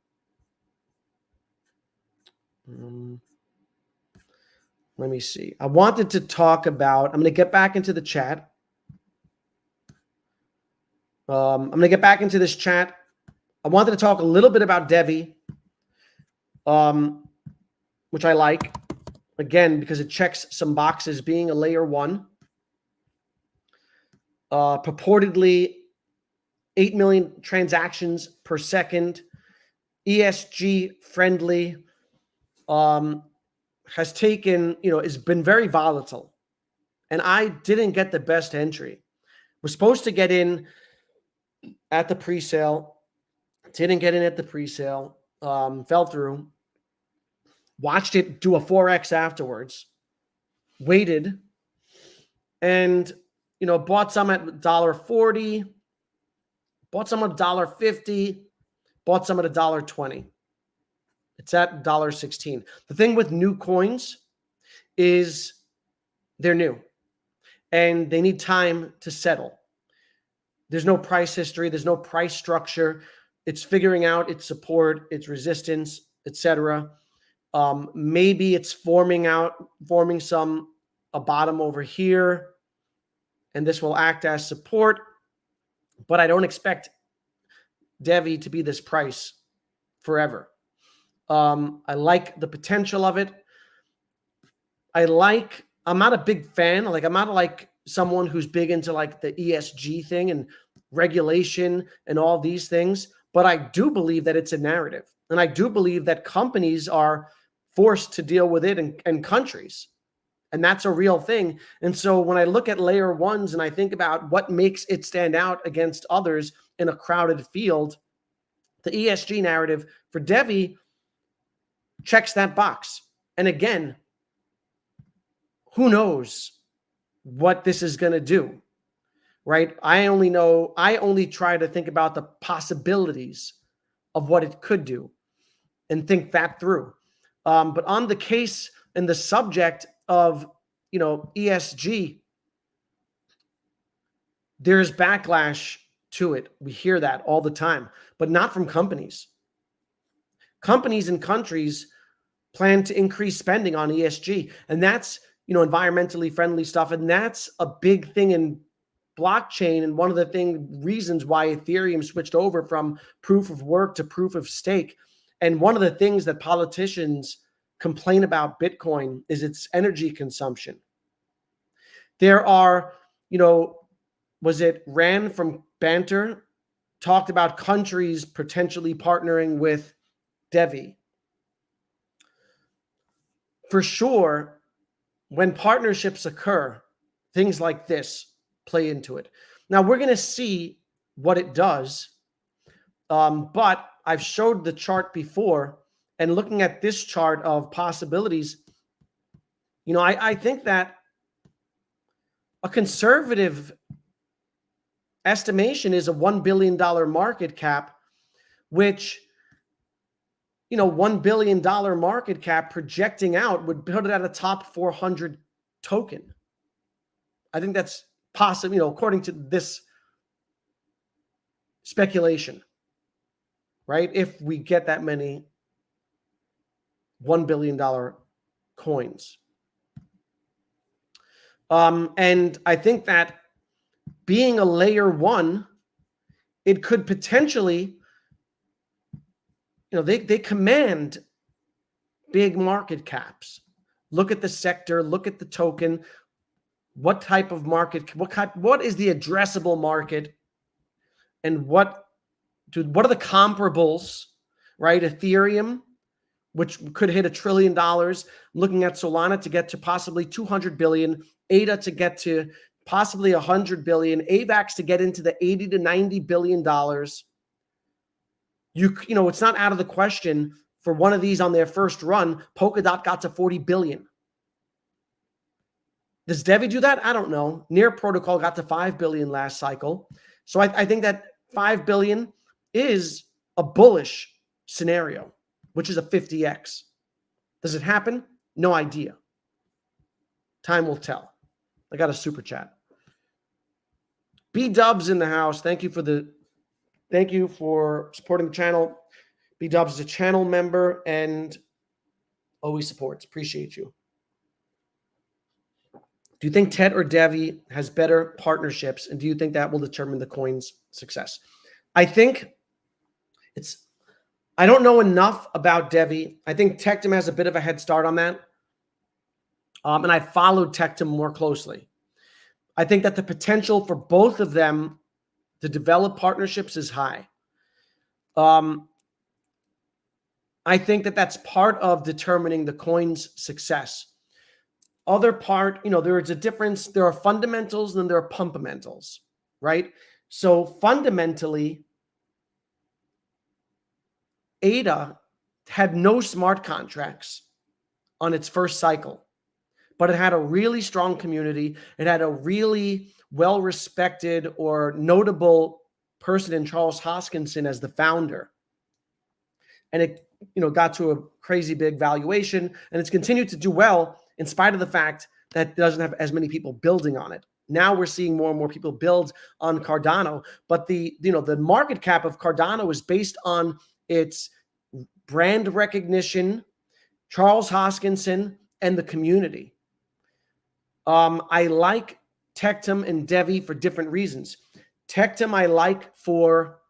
A: Let me see. I wanted to talk about, I'm going to get back into the chat. I'm going to get back into this chat. I wanted to talk a little bit about DEVVE, which I like, again, because it checks some boxes, being a layer 1. Purportedly 8 million transactions per second, ESG friendly, has taken, has been very volatile. And I didn't get the best entry. Was supposed to get in at the pre-sale, didn't get in at the pre-sale, fell through, watched it do a 4X afterwards, waited, and, bought some at $1.40, bought some at $1.50, bought some at $1.20. It's at $1.16. The thing with new coins is they're new and they need time to settle. There's no price history. There's no price structure. It's figuring out its support, its resistance, etc. Maybe it's forming a bottom over here, and this will act as support. But I don't expect DEVVE to be this price forever. I like the potential of it. I'm not a big fan. I'm not like someone who's big into like the ESG thing and regulation and all these things. But I do believe that it's a narrative. And I do believe that companies are forced to deal with it and countries. And that's a real thing. And so when I look at layer 1s and I think about what makes it stand out against others in a crowded field, the ESG narrative for DEVVE checks that box. And again, who knows what this is going to do, right? I only try to think about the possibilities of what it could do. and think that through. But on the case and the subject of, ESG, there's backlash to it. We hear that all the time, but not from companies. Companies and countries plan to increase spending on ESG, and that's, environmentally friendly stuff, and that's a big thing in blockchain. And one of the reasons why Ethereum switched over from proof of work to proof of stake. And one of the things that politicians complain about Bitcoin is its energy consumption. There are, was it Ran from Banter talked about countries potentially partnering with DEVVE. For sure, when partnerships occur, things like this play into it. Now, we're going to see what it does, but I've showed the chart before, and looking at this chart of possibilities, I think that a conservative estimation is a $1 billion market cap, which, $1 billion market cap projecting out would put it at a top 400 token. I think that's possible, according to this speculation, right? If we get that many $1 billion coins. And I think that being a layer one, it could potentially, they command big market caps. Look at the sector, look at the token. What type of market, what is the addressable market, and what are the comparables, right? Ethereum, which could hit $1 trillion, looking at Solana to get to possibly 200 billion, ADA to get to possibly 100 billion, AVAX to get into the 80 to 90 billion dollars. It's not out of the question for one of these on their first run. Polkadot got to 40 billion. Does DEVVE do that? I don't know. Near Protocol got to 5 billion last cycle. So I think that 5 billion is a bullish scenario, which is a 50x. Does it happen? No idea. Time will tell. I got a super chat. B-Dubs in the house. Thank you for supporting the channel. B-Dubs is a channel member and always supports. Appreciate you. Do you think TET or DEVVE has better partnerships, and do you think that will determine the coin's success? I think I don't know enough about DEVVE. I think Tectum has a bit of a head start on that. And I followed Tectum more closely. I think that the potential for both of them to develop partnerships is high. I think that that's part of determining the coin's success. Other part, there is a difference. There are fundamentals and then there are pumpamentals, right? So fundamentally, ADA had no smart contracts on its first cycle, but it had a really strong community. It had a really well-respected or notable person in Charles Hoskinson as the founder. And it, got to a crazy big valuation, and it's continued to do well in spite of the fact that it doesn't have as many people building on it. Now we're seeing more and more people build on Cardano, but the market cap of Cardano is based on its brand recognition, Charles Hoskinson, and the community. I like Tectum and DEVVE for different reasons. Tectum I like for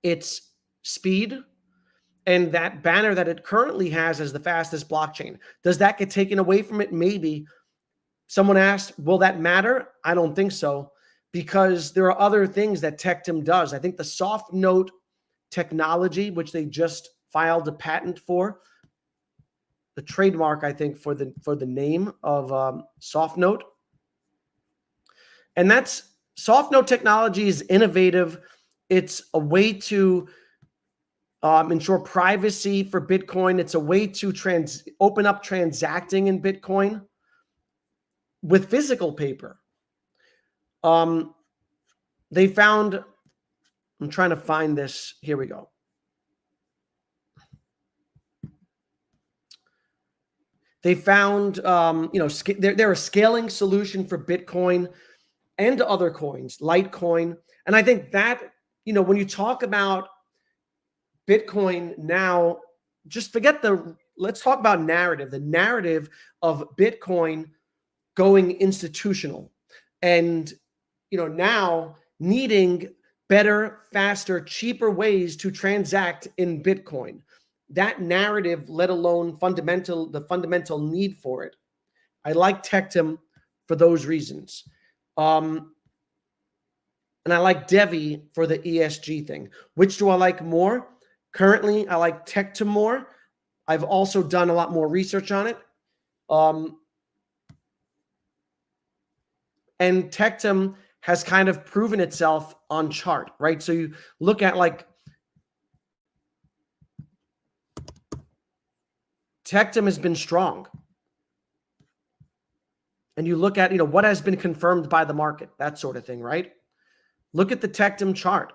A: its speed and that banner that it currently has as the fastest blockchain. Does that get taken away from it? Maybe. Someone asked, will that matter? I don't think so, because there are other things that Tectum does. I think the soft note technology, which they just filed a patent for, the trademark, I think, for the name of soft note. And that's soft note technology is innovative. It's a way to ensure privacy for Bitcoin. It's a way to open up transacting in Bitcoin with physical paper. They found, I'm trying to find this. Here we go. They found, they're a scaling solution for Bitcoin and other coins, Litecoin. And I think that, when you talk about Bitcoin now, just let's talk about narrative, the narrative of Bitcoin going institutional and, now needing better, faster, cheaper ways to transact in Bitcoin. That narrative, let alone the fundamental need for it. I like TECTM for those reasons. And I like DEVVE for the ESG thing. Which do I like more? Currently, I like TECTM more. I've also done a lot more research on it. And TECTM has kind of proven itself on chart, right? So you look at TECTM has been strong. And you look at, what has been confirmed by the market, that sort of thing, right? Look at the TECTM chart,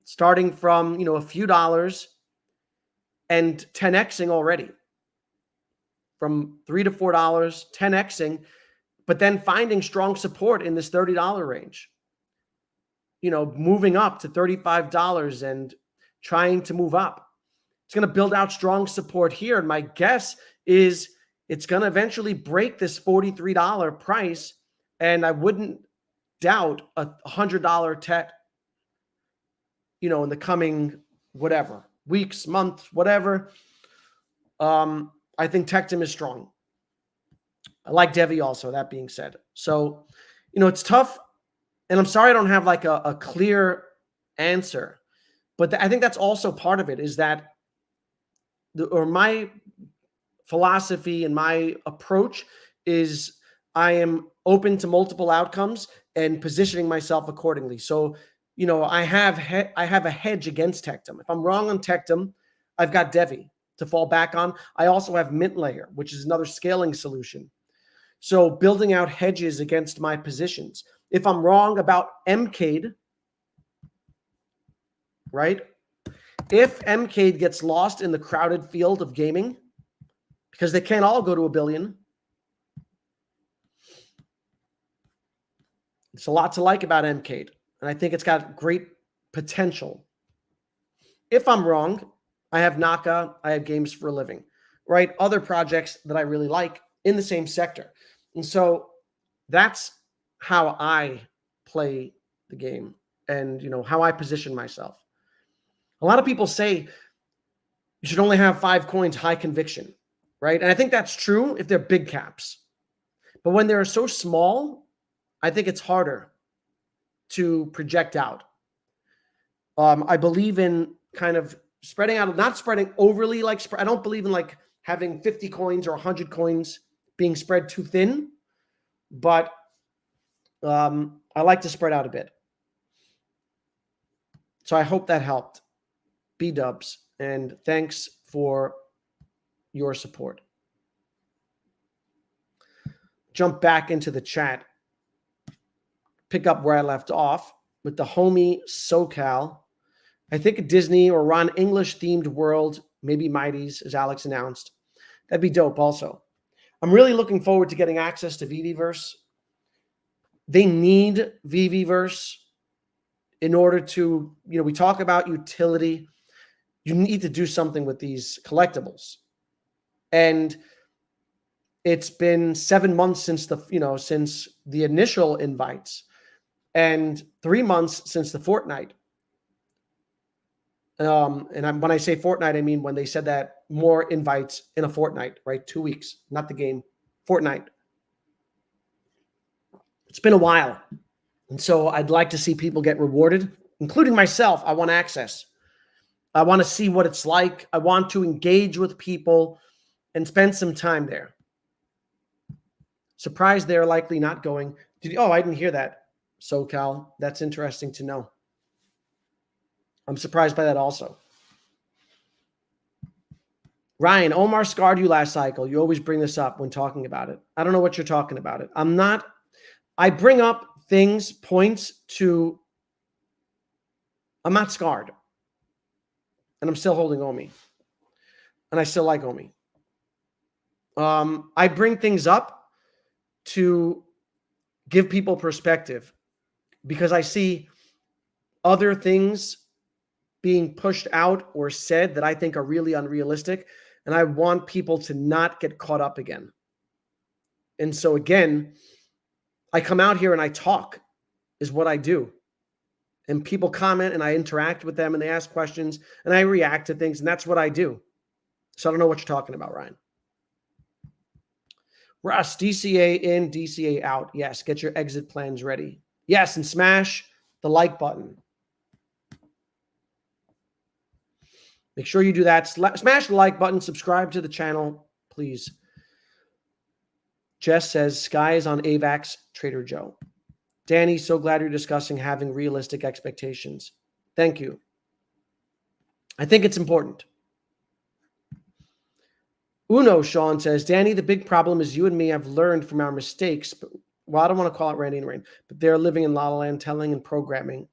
A: starting from, a few dollars and 10xing already. From $3 to $4, 10xing, but then finding strong support in this $30 range. Moving up to $35 and trying to move up. It's going to build out strong support here. And my guess is it's going to eventually break this $43 price. And I wouldn't doubt a $100 TET, in the coming weeks, months, whatever. I think TECTM is strong. I like DEVVE also, that being said. So, it's tough. And I'm sorry I don't have a clear answer. But I think that's also part of it, is that my philosophy and my approach is I am open to multiple outcomes and positioning myself accordingly. So, I have a hedge against TECTM. If I'm wrong on TECTM, I've got DEVVE to fall back on. I also have Mint Layer, which is another scaling solution. So building out hedges against my positions. If I'm wrong about MCADE, right? If MCADE gets lost in the crowded field of gaming, because they can't all go to $1 billion, it's a lot to like about MCADE. And I think it's got great potential. If I'm wrong, I have NAKA, I have Games for a Living, right? Other projects that I really like in the same sector. And so that's how I play the game and, how I position myself. A lot of people say you should only have 5 coins, high conviction, right? And I think that's true if they're big caps. But when they're so small, I think it's harder to project out. I believe in kind of spreading out, not spreading overly I don't believe in having 50 coins or 100 coins being spread too thin, but I like to spread out a bit. So I hope that helped. B-dubs, and thanks for your support. Jump back into the chat. Pick up where I left off with the homie SoCal. I think a Disney or Ron English themed world, maybe Mighty's, as Alex announced. That'd be dope also. I'm really looking forward to getting access to VVverse. They need VVverse in order to, we talk about utility. You need to do something with these collectibles. And it's been 7 months since since the initial invites and 3 months since the fortnight. When I say fortnight, I mean when they said that more invites in a fortnight, right? 2 weeks, not the game, fortnight. It's been a while. And so I'd like to see people get rewarded, including myself. I want access. I want to see what it's like. I want to engage with people and spend some time there. Surprised they're likely not going. I didn't hear that, SoCal. That's interesting to know. I'm surprised by that also. Ryan, Omar scarred you last cycle. You always bring this up when talking about it. I don't know what you're talking about. I bring up things, points to, I'm not scarred. And I'm still holding OMI. And I still like OMI. I bring things up to give people perspective because I see other things being pushed out or said that I think are really unrealistic. And I want people to not get caught up again. And so again, I come out here and I talk is what I do. And people comment and I interact with them and they ask questions and I react to things. And that's what I do. So I don't know what you're talking about, Ryan. Russ, DCA in, DCA out. Yes, get your exit plans ready. Yes, and smash the like button. Make sure you do that. Smash the like button. Subscribe to the channel, please. Jess says, Sky is on AVAX Trader Joe. Danny, so glad you're discussing having realistic expectations. Thank you. I think it's important. Uno, Sean says, Danny, the big problem is you and me have learned from our mistakes. But, well, I don't want to call it Randy and Rain, but they're living in La La Land, telling and programming.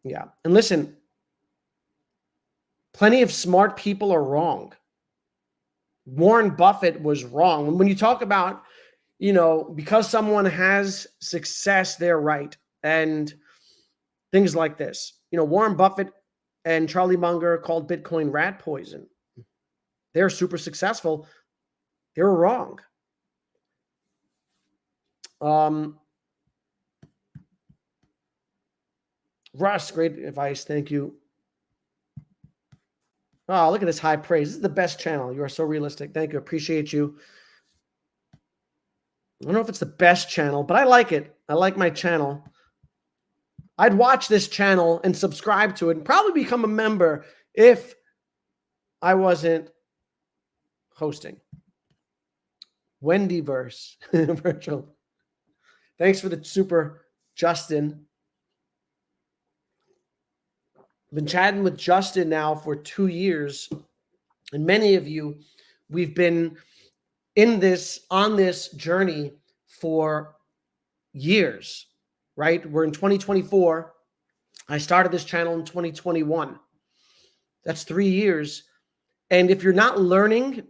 A: Yeah. And listen, plenty of smart people are wrong. Warren Buffett was wrong. When you talk about, because someone has success, they're right. And things like this. Warren Buffett and Charlie Munger called Bitcoin rat poison. They're super successful. They were wrong. Russ, great advice. Thank you. Oh, look at this high praise. This is the best channel. You are so realistic. Thank you. Appreciate you. I don't know if it's the best channel, but I like it. I like my channel. I'd watch this channel and subscribe to it and probably become a member if I wasn't hosting. Wendyverse virtual. Thanks for the super, Justin. I've been chatting with Justin now for 2 years, and many of you, we've been on this journey for years, right? We're in 2024. I started this channel in 2021. That's 3 years. And if you're not learning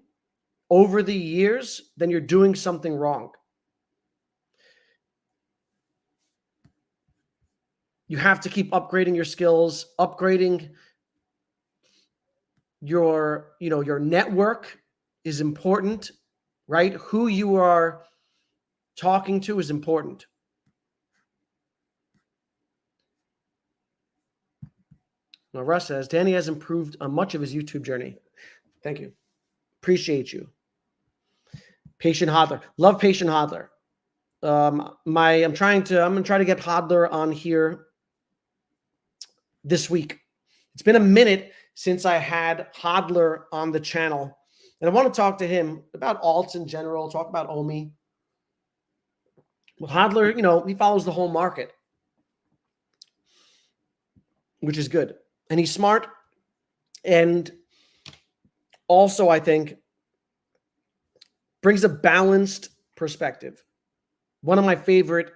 A: over the years, then you're doing something wrong. You have to keep upgrading your skills, upgrading your network is important, right? Who you are talking to is important. Now, Russ says, Danny has improved on much of his YouTube journey. Thank you. Appreciate you. Patient Hodler. Love Patient Hodler. I'm going to try to get Hodler on here this week. It's been a minute since I had Hodler on the channel, and I want to talk to him about alts in general, talk about OMI. Well, Hodler, he follows the whole market, which is good. And he's smart. And also, I think, brings a balanced perspective. One of my favorite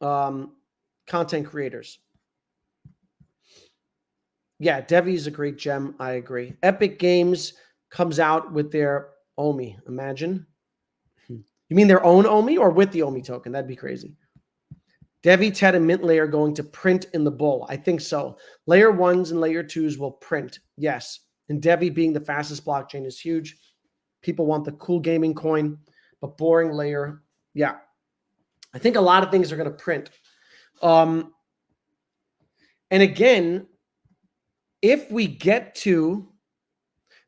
A: content creators. Yeah, DEVVE is a great gem. I agree. Epic Games comes out with their OMI. Imagine. You mean their own OMI or with the OMI token? That'd be crazy. DEVVE, TET, and Mint Layer going to print in the bull. I think so. Layer 1s and Layer 2s will print. Yes. And DEVVE being the fastest blockchain is huge. People want the cool gaming coin, but boring layer. Yeah. I think a lot of things are going to print. And again, if we get to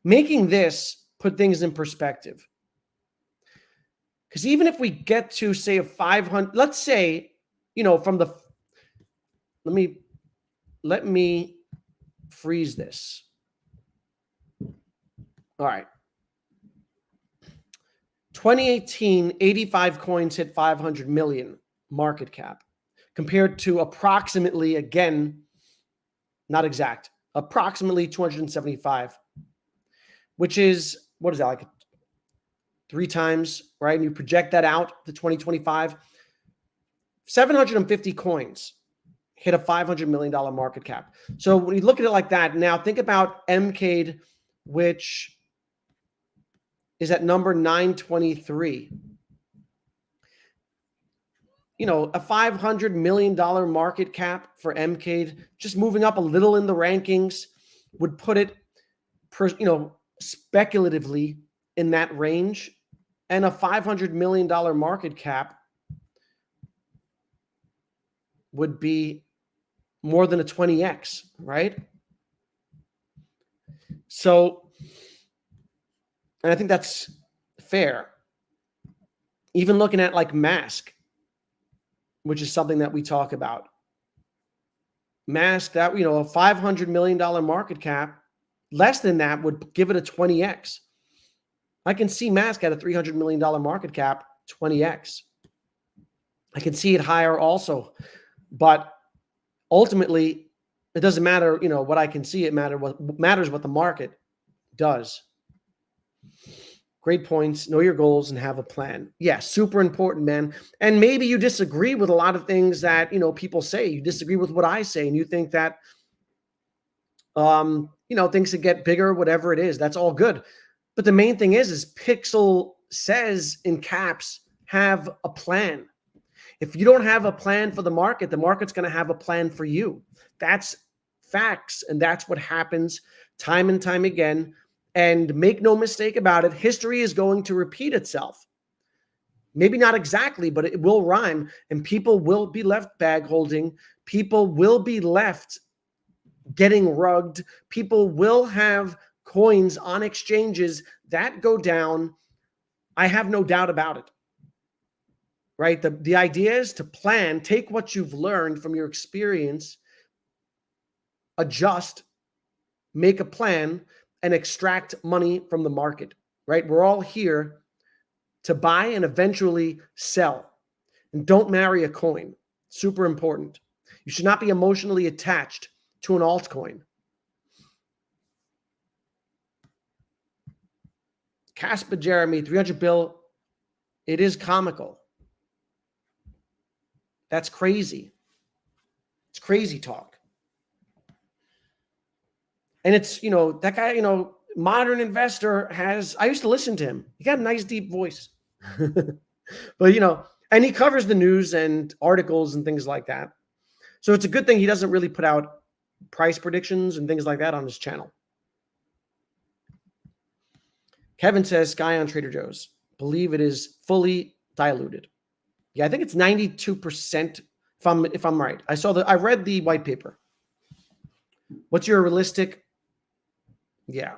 A: making this put things in perspective, because even if we get to say a 500, let's say, from the, let me freeze this. All right. 2018, 85 coins hit 500 million market cap compared to approximately, again, not exact, approximately 275, which is, what is that, like 3 times, right? And you project that out to 2025, 750 coins hit a $500 million market cap. So when you look at it like that, now think about MCADE which is at number 923. You know, a $500 million market cap for MCADE, just moving up a little in the rankings would put it, speculatively in that range. And a $500 million market cap would be more than a 20x, right? So, and I think that's fair. Even looking at like Mask, which is something that we talk about. Mask, that, a $500 million market cap, less than that would give it a 20x. I can see Mask at a $300 million market cap, 20x. I can see it higher also, but ultimately it doesn't matter, what I can see. It matters what the market does. Great points. Know your goals and have a plan. Yeah, super important, man. And maybe you disagree with a lot of things that, people say. You disagree with what I say, and you think that, things that get bigger, whatever it is, that's all good. But the main thing is Pixel says in caps, have a plan. If you don't have a plan for the market's going to have a plan for you. That's facts, and that's what happens time and time again. And make no mistake about it, history is going to repeat itself. Maybe not exactly, but it will rhyme, and people will be left bag holding. People will be left getting rugged. People will have coins on exchanges that go down. I have no doubt about it. Right? The idea is to plan, take what you've learned from your experience, adjust, make a plan, and extract money from the market, right? We're all here to buy and eventually sell. And don't marry a coin. Super important. You should not be emotionally attached to an altcoin. Casper Jeremy, 300 bill. It is comical. That's crazy. It's crazy talk. And it's, that guy, Modern Investor I used to listen to him. He got a nice deep voice. But, and he covers the news and articles and things like that. So it's a good thing he doesn't really put out price predictions and things like that on his channel. Kevin says, Sky on Trader Joe's. Believe it is fully diluted. Yeah, I think it's 92% if I'm right. I read the white paper. What's your realistic? Yeah.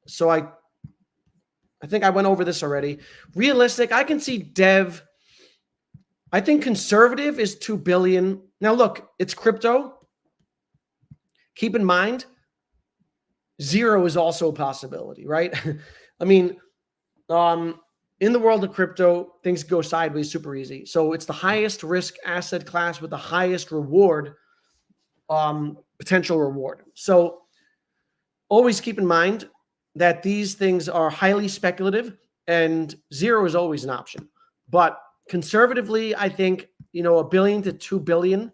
A: So I think I went over this already. Realistic, I can see DEVVE. I think conservative is 2 billion. Now look, it's crypto. Keep in mind, zero is also a possibility, right? I mean, in the world of crypto, things go sideways super easy. So it's the highest risk asset class with the highest reward, potential reward. So always keep in mind that these things are highly speculative, and zero is always an option. But conservatively, I think, $1 billion to 2 billion,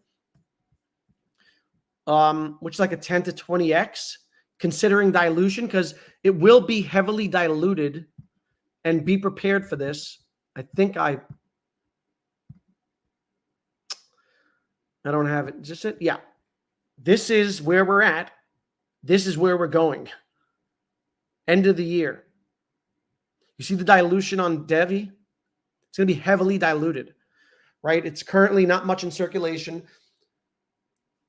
A: which is like a 10 to 20x, considering dilution, because it will be heavily diluted, and be prepared for this. I think I don't have it. Just it. Yeah. This is where we're at. This is where we're going. End of the year. You see the dilution on DEVVE? It's going to be heavily diluted, right? It's currently not much in circulation.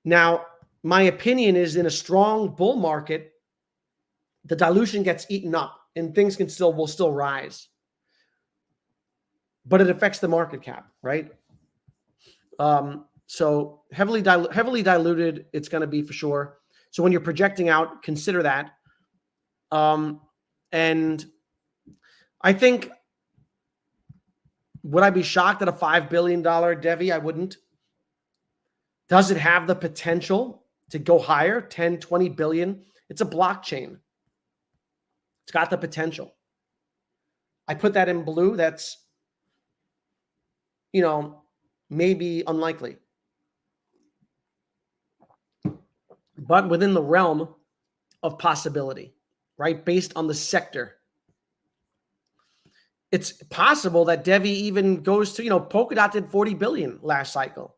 A: Now, my opinion is in a strong bull market, the dilution gets eaten up and things will still rise. But it affects the market cap, right? So heavily diluted, it's going to be for sure. So when you're projecting out, consider that. And I think, would I be shocked at a $5 billion DEVVE? I wouldn't. Does it have the potential to go higher, 10, 20 billion? It's a blockchain. It's got the potential. I put that in blue. That's, maybe unlikely. But within the realm of possibility. right? Based on the sector. It's possible that DEVVE even goes to, Polkadot did 40 billion last cycle.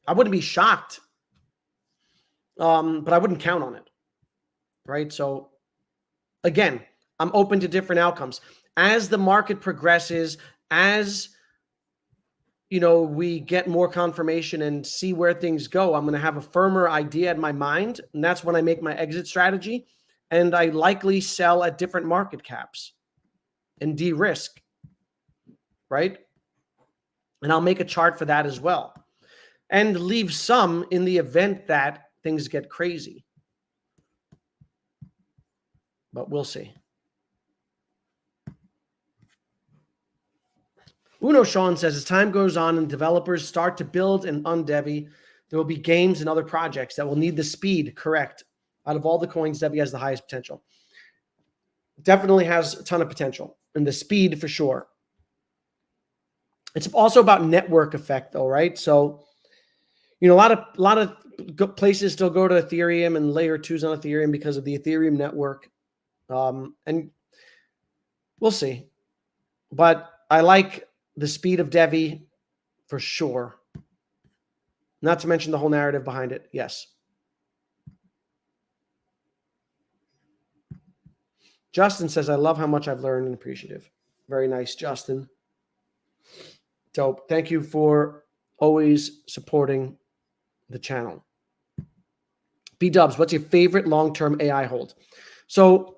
A: I wouldn't be shocked, but I wouldn't count on it, right? So again, I'm open to different outcomes. As the market progresses, as we get more confirmation and see where things go, I'm going to have a firmer idea in my mind, and that's when I make my exit strategy, and I likely sell at different market caps and de-risk, right? And I'll make a chart for that as well, and leave some in the event that things get crazy. But we'll see. Uno Sean says, as time goes on and developers start to build and DEVVE, there will be games and other projects that will need the speed. Correct. Out of all the coins, DEVVE has the highest potential. Definitely has a ton of potential, and the speed for sure. It's also about network effect, though, right? So, a lot of places still go to Ethereum and layer 2s on Ethereum because of the Ethereum network, and we'll see. But I like the speed of DEVVE for sure. Not to mention the whole narrative behind it. Yes. Justin says, I love how much I've learned and appreciative. Very nice, Justin. Dope. Thank you for always supporting the channel. B-Dubs, what's your favorite long-term AI hold? So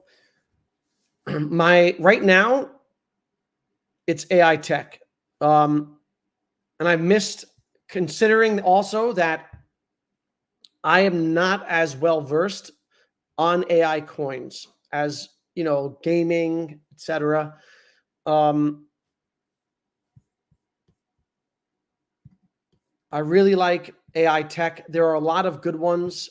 A: right now, it's AITECh. And I've missed, considering also that I am not as well versed on AI coins as, gaming, etc. I really like AITECh. There are a lot of good ones.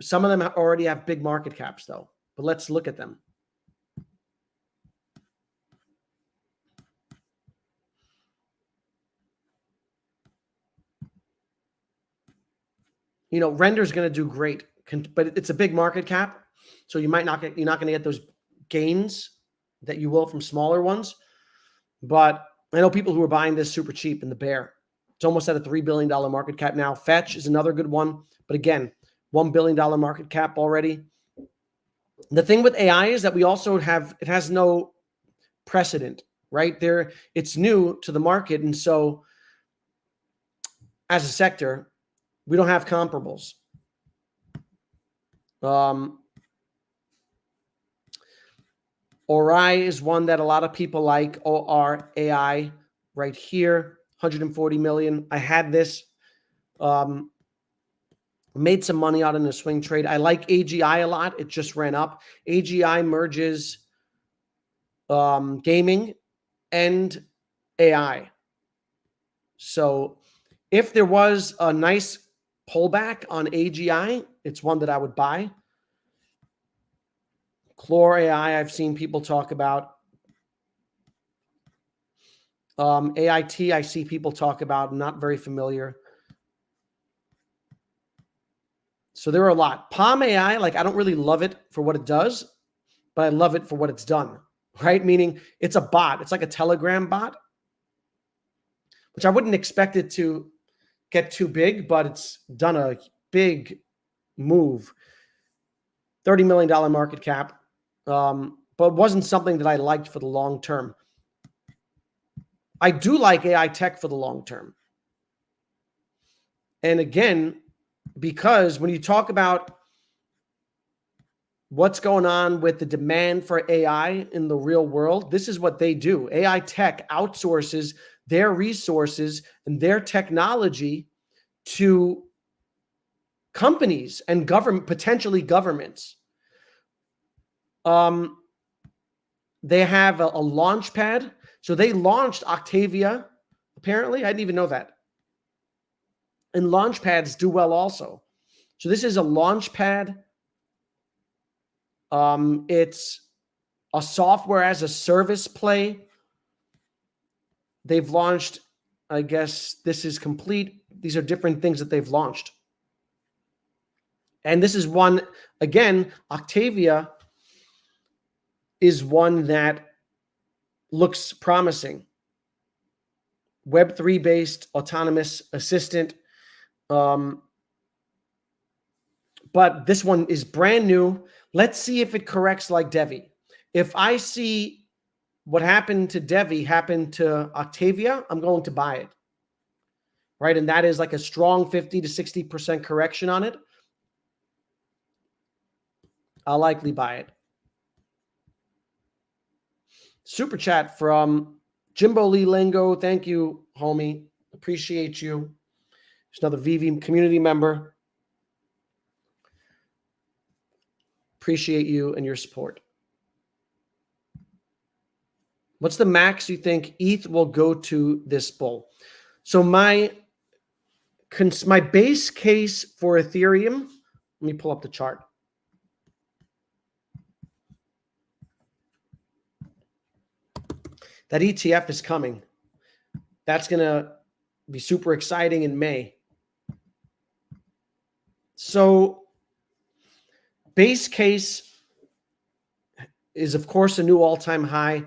A: Some of them already have big market caps, though. But let's look at them. Render's going to do great, but it's a big market cap, so you're not going to get those gains that you will from smaller ones. But I know people who are buying this super cheap in the bear. It's almost at a $3 billion market cap now. Fetch is another good one, but again, $1 billion market cap already. The thing with AI is that we also it has no precedent, right? It's new to the market, and so as a sector, we don't have comparables. ORI is one that a lot of people like. ORAI right here, 140 million. I had this, made some money out in a swing trade. I like AGI a lot. It just ran up. AGI merges gaming and AI. So if there was a nice pullback on AGI, it's one that I would buy. Clore AI, I've seen people talk about. AIT, I see people talk about. I'm not very familiar. So there are a lot. Palm AI, I don't really love it for what it does, but I love it for what it's done, right? Meaning it's a bot. It's like a Telegram bot, which I wouldn't expect it to get too big, but it's done a big move. $30 million market cap, but wasn't something that I liked for the long term. I do like AITECh for the long term. And again, because when you talk about what's going on with the demand for AI in the real world, this is what they do. AITECh outsources their resources and their technology to companies and potentially governments. They have a launch pad. So they launched Octavia, apparently. I didn't even know that. And launch pads do well also. So this is a launch pad. It's a software as a service play. They've launched, I guess this is complete. These are different things that they've launched. And this is one, again, Octavia is one that looks promising. Web3 based autonomous assistant. But this one is brand new. Let's see if it corrects like DEVVE. If I see what happened to DEVVE happen to Octavia, I'm going to buy it. Right? And that is like a strong 50 to 60% correction on it. I'll likely buy it. Super chat from Jimbo Lee Lingo. Thank you, homie. Appreciate you. There's another VV community member. Appreciate you and your support. What's the max you think ETH will go to this bull? So my base case for Ethereum, let me pull up the chart. That ETF is coming. That's going to be super exciting in May. So base case is, of course, a new all-time high.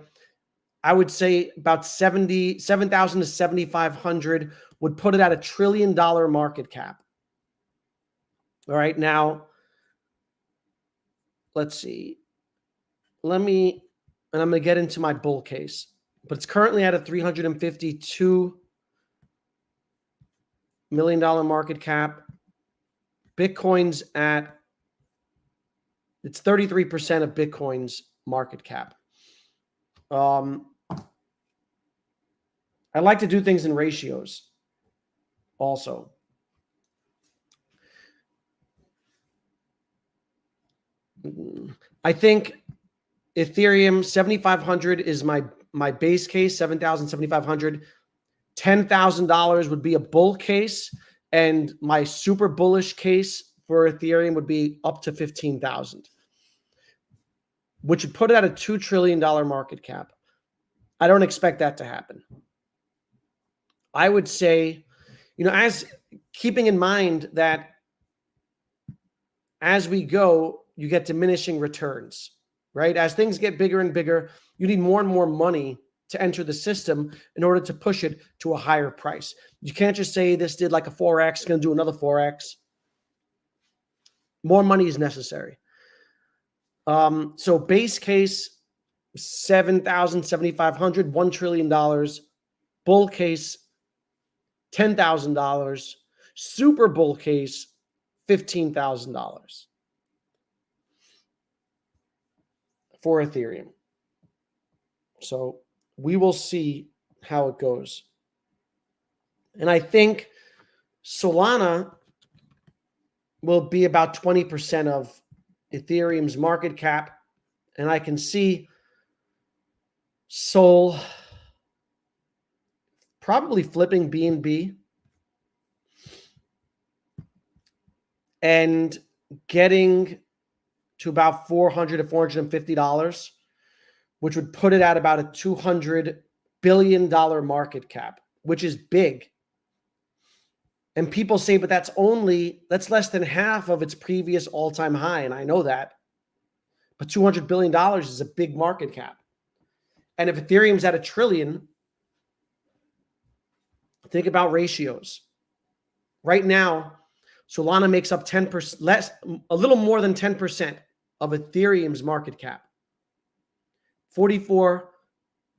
A: I would say about 7,000 to 7,500 would put it at $1 trillion market cap. All right, now, let's see. And I'm going to get into my bull case. But it's currently at a $352 million market cap. Bitcoin's at, it's 33% of Bitcoin's market cap. I like to do things in ratios also. I think Ethereum 7,500 is my base case, 7,000, 7,500. $10,000 would be a bull case, and my super bullish case for Ethereum would be up to 15,000, which would put it at a $2 trillion market cap. I don't expect that to happen. I would say, as keeping in mind that as we go, you get diminishing returns, right? As things get bigger and bigger, you need more and more money to enter the system in order to push it to a higher price. You can't just say this did like a 4X, it's going to do another 4X. More money is necessary. So base case, 7,000, 7,500, $1 trillion. Bull case, $10,000. Super bull case, $15,000 for Ethereum. So we will see how it goes. And I think Solana will be about 20% of Ethereum's market cap. And I can see Sol probably flipping BNB and getting to about $400 to $450, which would put it at about a $200 billion market cap, which is big. And people say, but that's less than half of its previous all-time high. And I know that. But $200 billion is a big market cap. And if Ethereum's at $1 trillion, think about ratios. Right now, Solana makes up 10%, a little more than 10% of Ethereum's market cap. 44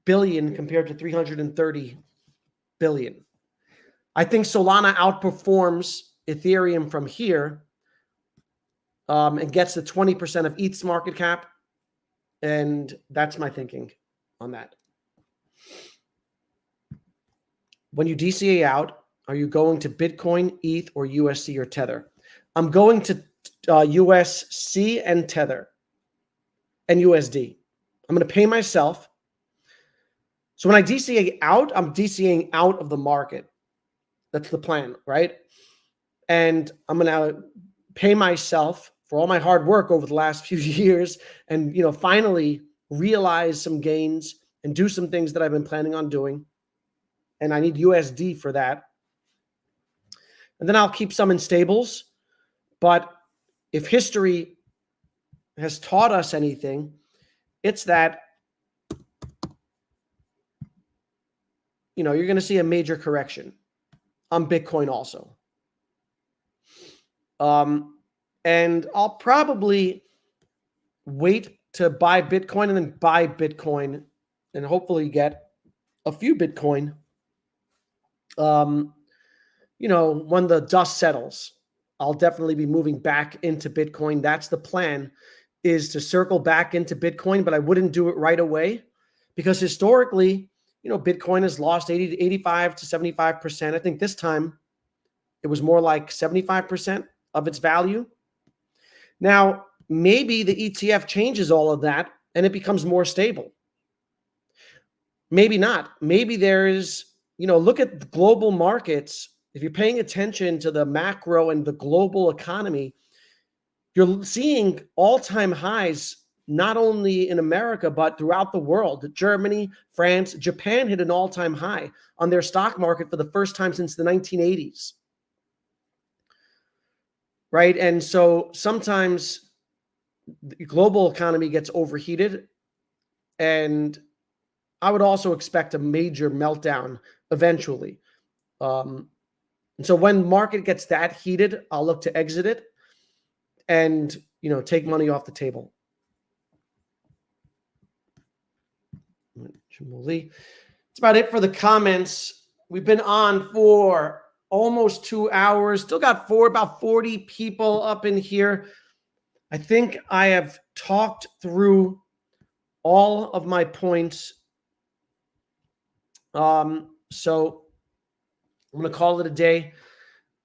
A: billion compared to 330 billion. I think Solana outperforms Ethereum from here and gets to 20% of ETH's market cap. And that's my thinking on that. When you DCA out, are you going to Bitcoin, ETH, or USC or Tether? I'm going to USC and Tether and USD. I'm going to pay myself. So when I DCA out, I'm DCAing out of the market. That's the plan, right? And I'm going to pay myself for all my hard work over the last few years and, finally realize some gains and do some things that I've been planning on doing. And I need USD for that. And then I'll keep some in stables. But if history has taught us anything, it's that, you know, you're going to see a major correction on Bitcoin also. And I'll probably wait to buy Bitcoin and then buy Bitcoin and hopefully get a few Bitcoin, you know, when the dust settles. I'll definitely be moving back into Bitcoin. That's the plan, is to circle back into Bitcoin, but I wouldn't do it right away because historically, you know, Bitcoin has lost 80 to 85 to 75%. I think this time it was more like 75% of its value. Now, maybe the ETF changes all of that and it becomes more stable. Maybe not. Maybe there is, you know, look at the global markets. If you're paying attention to the macro and the global economy, you're seeing all-time highs, not only in America, but throughout the world. Germany, France, Japan hit an all-time high on their stock market for the first time since the 1980s. Right? And so sometimes the global economy gets overheated, and I would also expect a major meltdown eventually. And so when market gets that heated, I'll look to exit it and, you know, take money off the table. It's about it for the comments. We've been on for almost 2 hours. Still got about 40 people up in here. I think I have talked through all of my points. So I'm going to call it a day.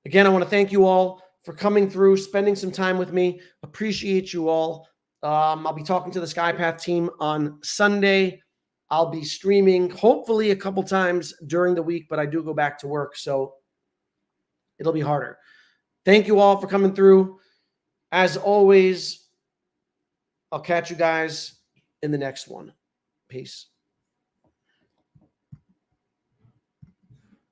A: Again, I want to thank you all for coming through, spending some time with me. Appreciate you all. I'll be talking to the SkyPath team on Sunday. I'll be streaming hopefully a couple times during the week, but I do go back to work, so it'll be harder. Thank you all for coming through. As always, I'll catch you guys in the next one. Peace.